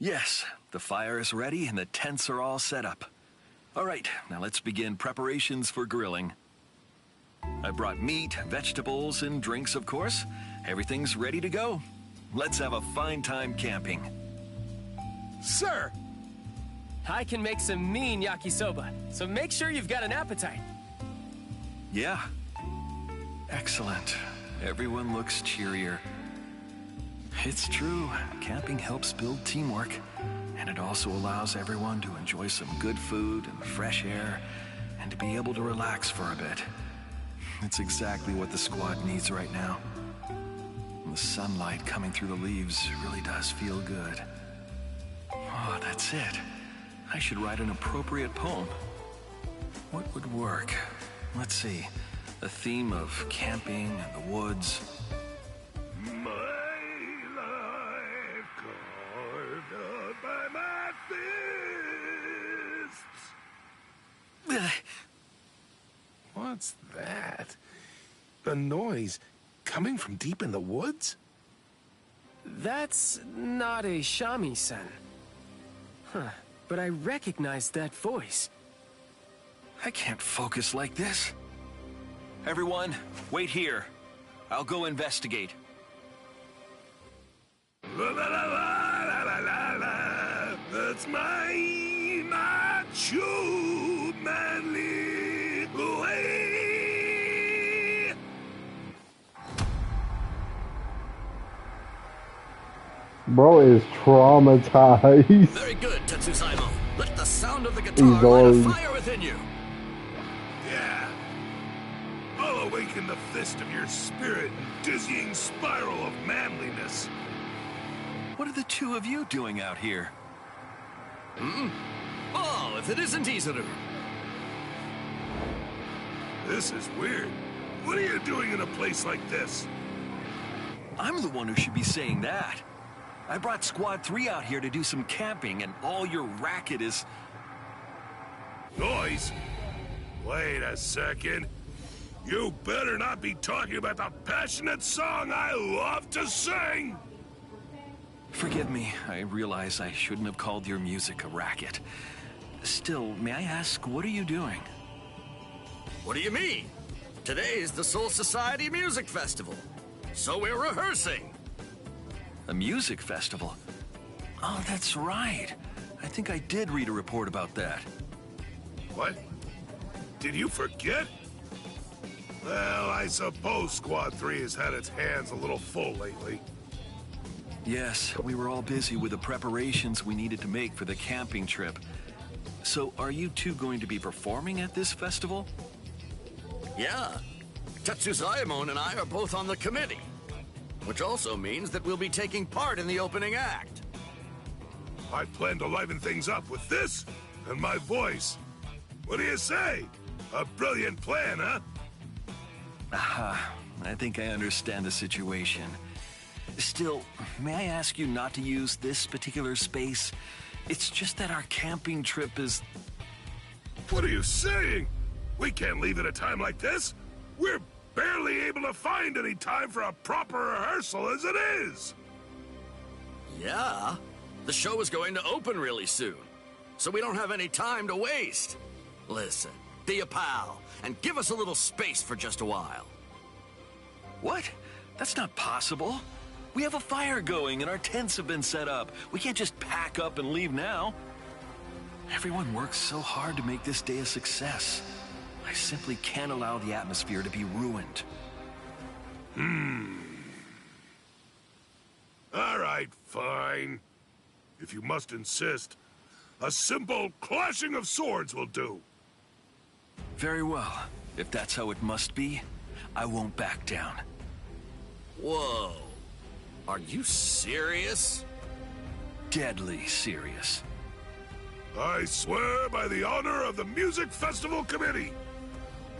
Yes, the fire is ready and the tents are all set up. All right, now let's begin preparations for grilling. I brought meat, vegetables, and drinks, of course. Everything's ready to go. Let's have a fine time camping. Sir! I can make some mean yakisoba, so make sure you've got an appetite. Yeah. Excellent. Everyone looks cheerier. It's true, camping helps build teamwork, and it also allows everyone to enjoy some good food and fresh air, and to be able to relax for a bit. It's exactly what the squad needs right now. The sunlight coming through the leaves really does feel good. Oh, that's it. I should write an appropriate poem. What would work? Let's see. The theme of camping and the woods. My life carved out by my fists. What's that? A noise coming from deep in the woods? That's not a shamisen. Huh, but I recognize that voice. I can't focus like this. Everyone, wait here. I'll go investigate. La la la la la la la. That's my true manly way. Bro is traumatized. Very good, Tetsusaimo. Let the sound of the guitar light a fire within you. Yeah. I'll awaken the fist of your spirit and dizzying spiral of manliness. What are the two of you doing out here? Oh, if it isn't Izuru. This is weird. What are you doing in a place like this? I'm the one who should be saying that. I brought Squad 3 out here to do some camping, and all your racket is... Noise? Wait a second. You better not be talking about the passionate song I love to sing! Forgive me. I realize I shouldn't have called your music a racket. Still, may I ask, what are you doing? What do you mean? Today is the Soul Society Music Festival, so we're rehearsing. A music festival? Oh, that's right. I think I did read a report about that. What? Did you forget? Well, I suppose Squad 3 has had its hands a little full lately. Yes, we were all busy with the preparations we needed to make for the camping trip. So, are you two going to be performing at this festival? Yeah. Tetsuzaemon and I are both on the committee, which also means that we'll be taking part in the opening act. I plan to liven things up with this and my voice. What do you say? A brilliant plan, huh? Aha, I think I understand the situation. Still, may I ask you not to use this particular space? It's just that our camping trip is... What are you saying? We can't leave at a time like this. We're barely able to find any time for a proper rehearsal as it is. Yeah, the show is going to open really soon, so we don't have any time to waste. Listen, be a pal, and give us a little space for just a while. What? That's not possible. We have a fire going and our tents have been set up. We can't just pack up and leave now. Everyone works so hard to make this day a success. I simply can't allow the atmosphere to be ruined. All right, fine. If you must insist, a simple clashing of swords will do. Very well. If that's how it must be, I won't back down. Whoa. Are you serious? Deadly serious. I swear by the honor of the Music Festival Committee,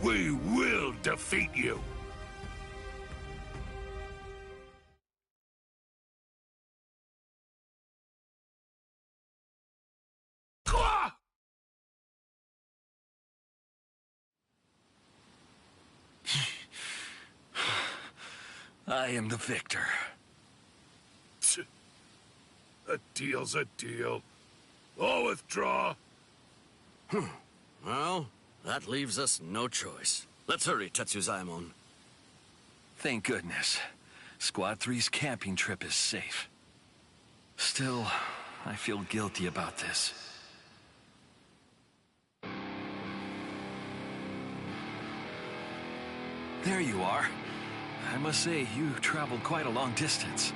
we will defeat you. I am the victor. A deal's a deal. I'll withdraw. Well, that leaves us no choice. Let's hurry, Tetsuzaemon. Thank goodness. Squad 3's camping trip is safe. Still, I feel guilty about this. There you are. I must say, you traveled quite a long distance.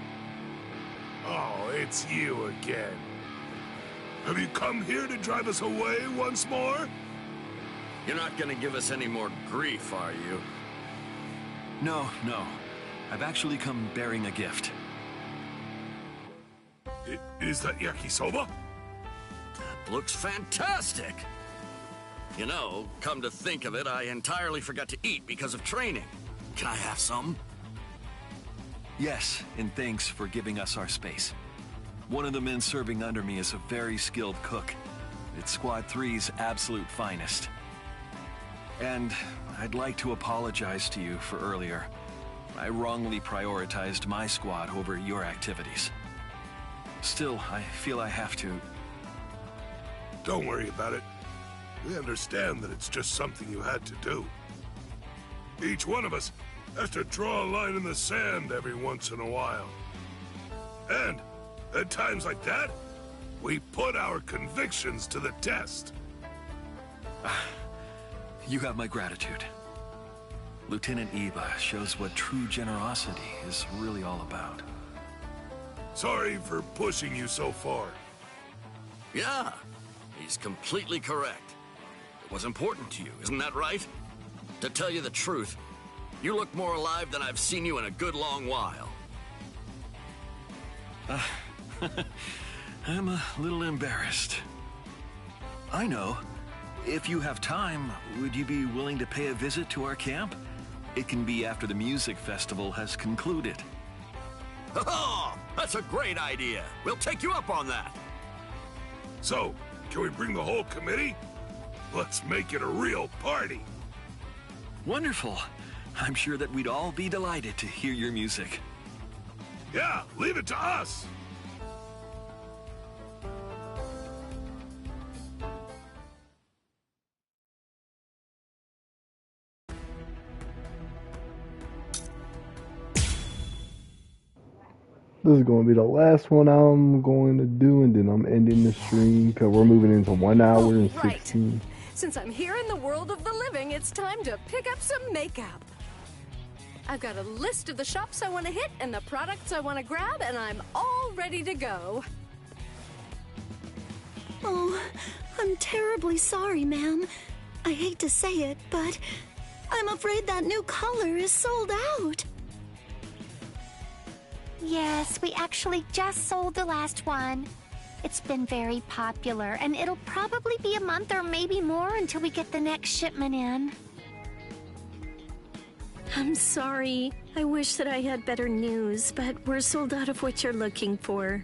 Oh, it's you again. Have you come here to drive us away once more? You're not gonna give us any more grief, are you? No. I've actually come bearing a gift. Is that yakisoba? That looks fantastic! You know, come to think of it, I entirely forgot to eat because of training. Can I have some? Yes, and thanks for giving us our space. One of the men serving under me is a very skilled cook. It's Squad 3's absolute finest. And I'd like to apologize to you for earlier. I wrongly prioritized my squad over your activities. Still, I feel I have to... Don't worry about it. We understand that it's just something you had to do. Each one of us has to draw a line in the sand every once in a while. And at times like that, we put our convictions to the test. You have my gratitude. Lieutenant Iba shows what true generosity is really all about. Sorry for pushing you so far. Yeah, he's completely correct. It was important to you, isn't that right? To tell you the truth, you look more alive than I've seen you in a good long while. I'm a little embarrassed. I know. If you have time, would you be willing to pay a visit to our camp? It can be after the music festival has concluded. Oh, that's a great idea. We'll take you up on that. So, can we bring the whole committee? Let's make it a real party. Wonderful. I'm sure that we'd all be delighted to hear your music. Yeah, leave it to us! This is going to be the last one I'm going to do, and then I'm ending the stream because we're moving into 1 hour and 16. Since I'm here in the world of the living, it's time to pick up some makeup. I've got a list of the shops I want to hit and the products I want to grab, and I'm all ready to go. Oh, I'm terribly sorry, ma'am. I hate to say it, but I'm afraid that new color is sold out. Yes, we actually just sold the last one. It's been very popular, and it'll probably be a month or maybe more until we get the next shipment in. I'm sorry. I wish that I had better news, but we're sold out of what you're looking for.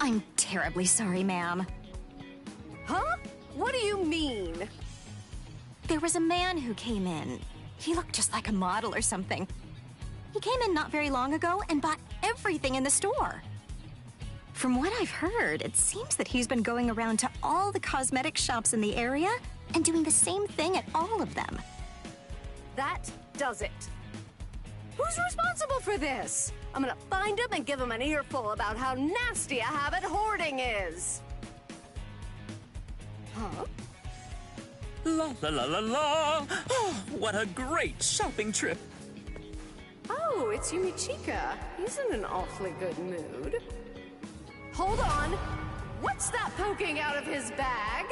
I'm terribly sorry, ma'am. Huh? What do you mean? There was a man who came in. He looked just like a model or something. He came in not very long ago and bought everything in the store. From what I've heard, it seems that he's been going around to all the cosmetic shops in the area and doing the same thing at all of them. That does it. Who's responsible for this? I'm gonna find him and give him an earful about how nasty a habit hoarding is. Huh? La la la la la! Oh, what a great shopping trip! Oh, it's Yumichika. He's in an awfully good mood. Hold on! What's that poking out of his bag?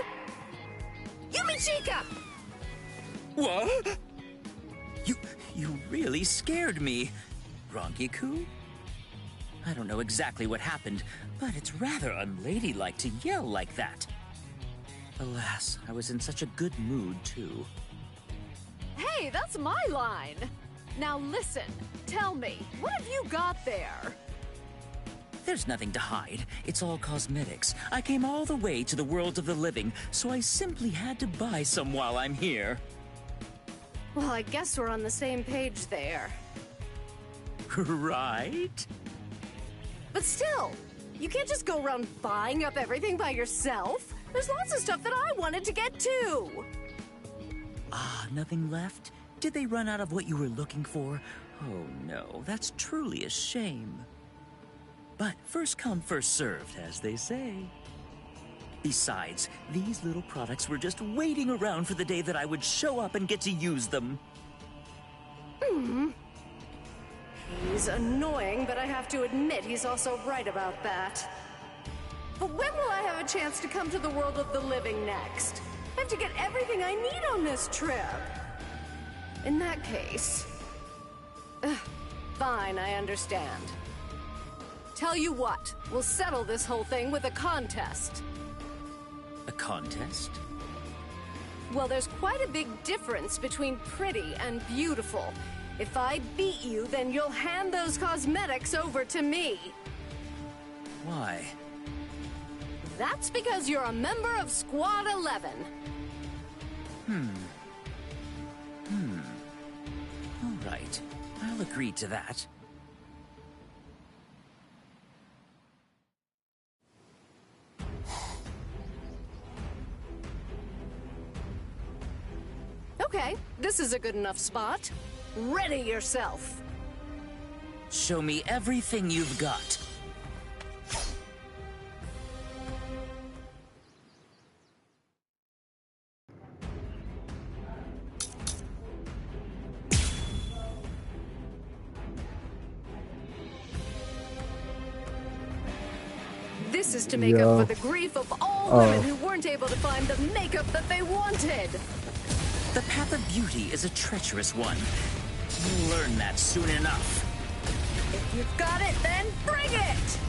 Yumichika! What? You really scared me, Ronkiku. I don't know exactly what happened, but it's rather unladylike to yell like that. Alas, I was in such a good mood, too. Hey, that's my line! Now listen, tell me, what have you got there? There's nothing to hide. It's all cosmetics. I came all the way to the world of the living, so I simply had to buy some while I'm here. Well, I guess we're on the same page there. Right? But still, you can't just go around buying up everything by yourself. There's lots of stuff that I wanted to get too. Ah, nothing left? Did they run out of what you were looking for? Oh no, that's truly a shame. But first come, first served, as they say. Besides, these little products were just waiting around for the day that I would show up and get to use them. He's annoying, but I have to admit he's also right about that. But when will I have a chance to come to the world of the living next? I have to get everything I need on this trip. In that case... fine, I understand. Tell you what, we'll settle this whole thing with a contest. A contest? Well, there's quite a big difference between pretty and beautiful. If I beat you, then you'll hand those cosmetics over to me. Why? That's because you're a member of Squad 11. All right, I'll agree to that. Okay, this is a good enough spot. Ready yourself. Show me everything you've got. This is to make up for the grief of all women who weren't able to find the makeup that they wanted. The path of beauty is a treacherous one. You'll learn that soon enough. If you've got it, then bring it!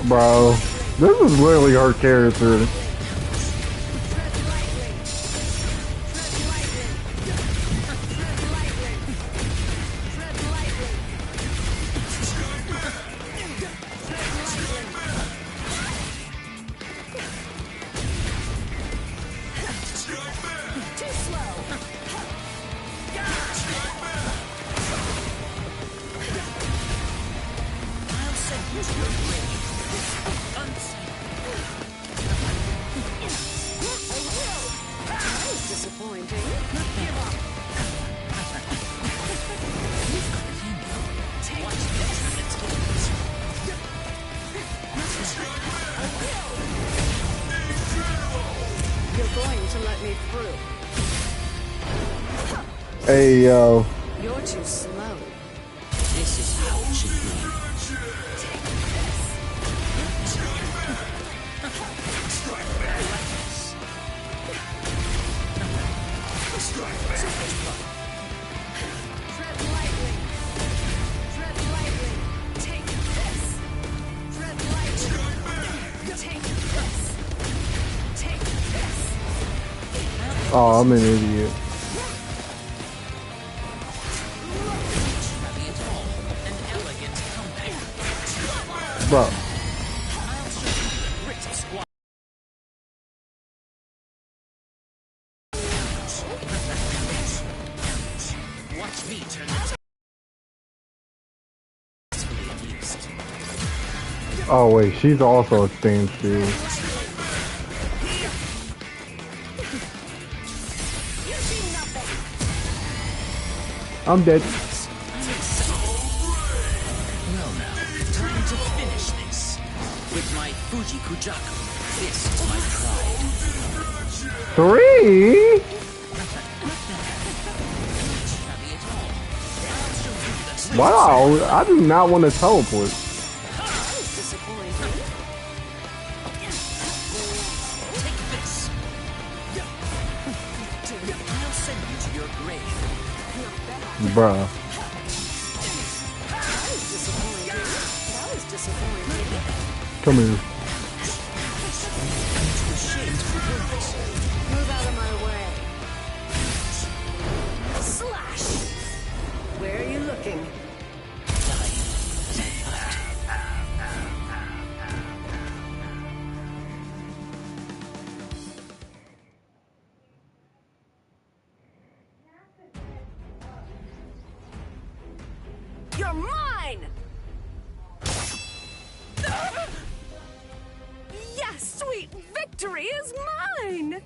Bro, this is literally her character. Disappointing. You're going to let me through. Hey, yo. You're too slow. This is how it should be. Tread lightly. Tread lightly. Take this. Tread lightly. Take this. Take this. Oh, I'm an idiot. Bro. Watch me turn Oh wait, she's also a standstill. I'm dead. Well now, time to finish this. With my Fuji Kujaku, this is my pride. 3? Wow, I do not want to teleport. I'll send you to your grave. Bruh. That was disappointing. Come here. Move out of my way. Slash! Where are you looking? You're mine! Yes, sweet victory is mine!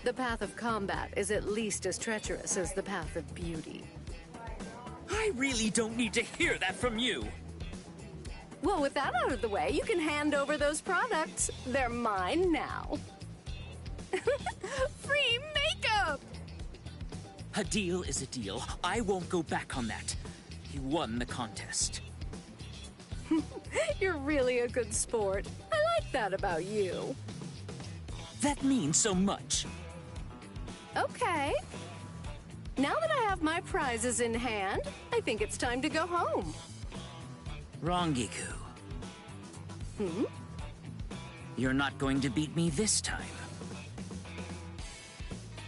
The path of combat is at least as treacherous as the path of beauty. I really don't need to hear that from you. Well, with that out of the way, you can hand over those products. They're mine now. Free makeup! A deal is a deal. I won't go back on that. You won the contest. You're really a good sport. I like that about you. That means so much. Okay. Now that I have my prizes in hand, I think it's time to go home. Rongiku. Hmm? You're not going to beat me this time.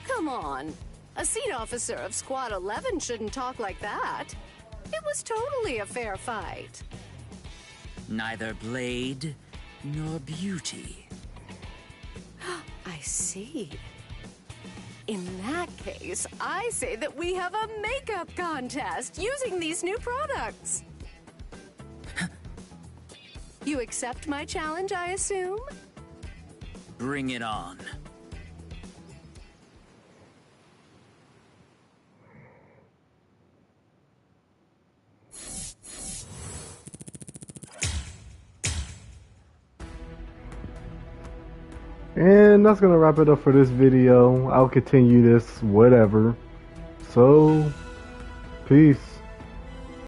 Come on. A seat officer of Squad 11 shouldn't talk like that. It was totally a fair fight. Neither blade nor beauty. I see. In that case, I say that we have a makeup contest using these new products. You accept my challenge, I assume? Bring it on. And that's gonna wrap it up for this video. I'll continue this whatever. So, peace.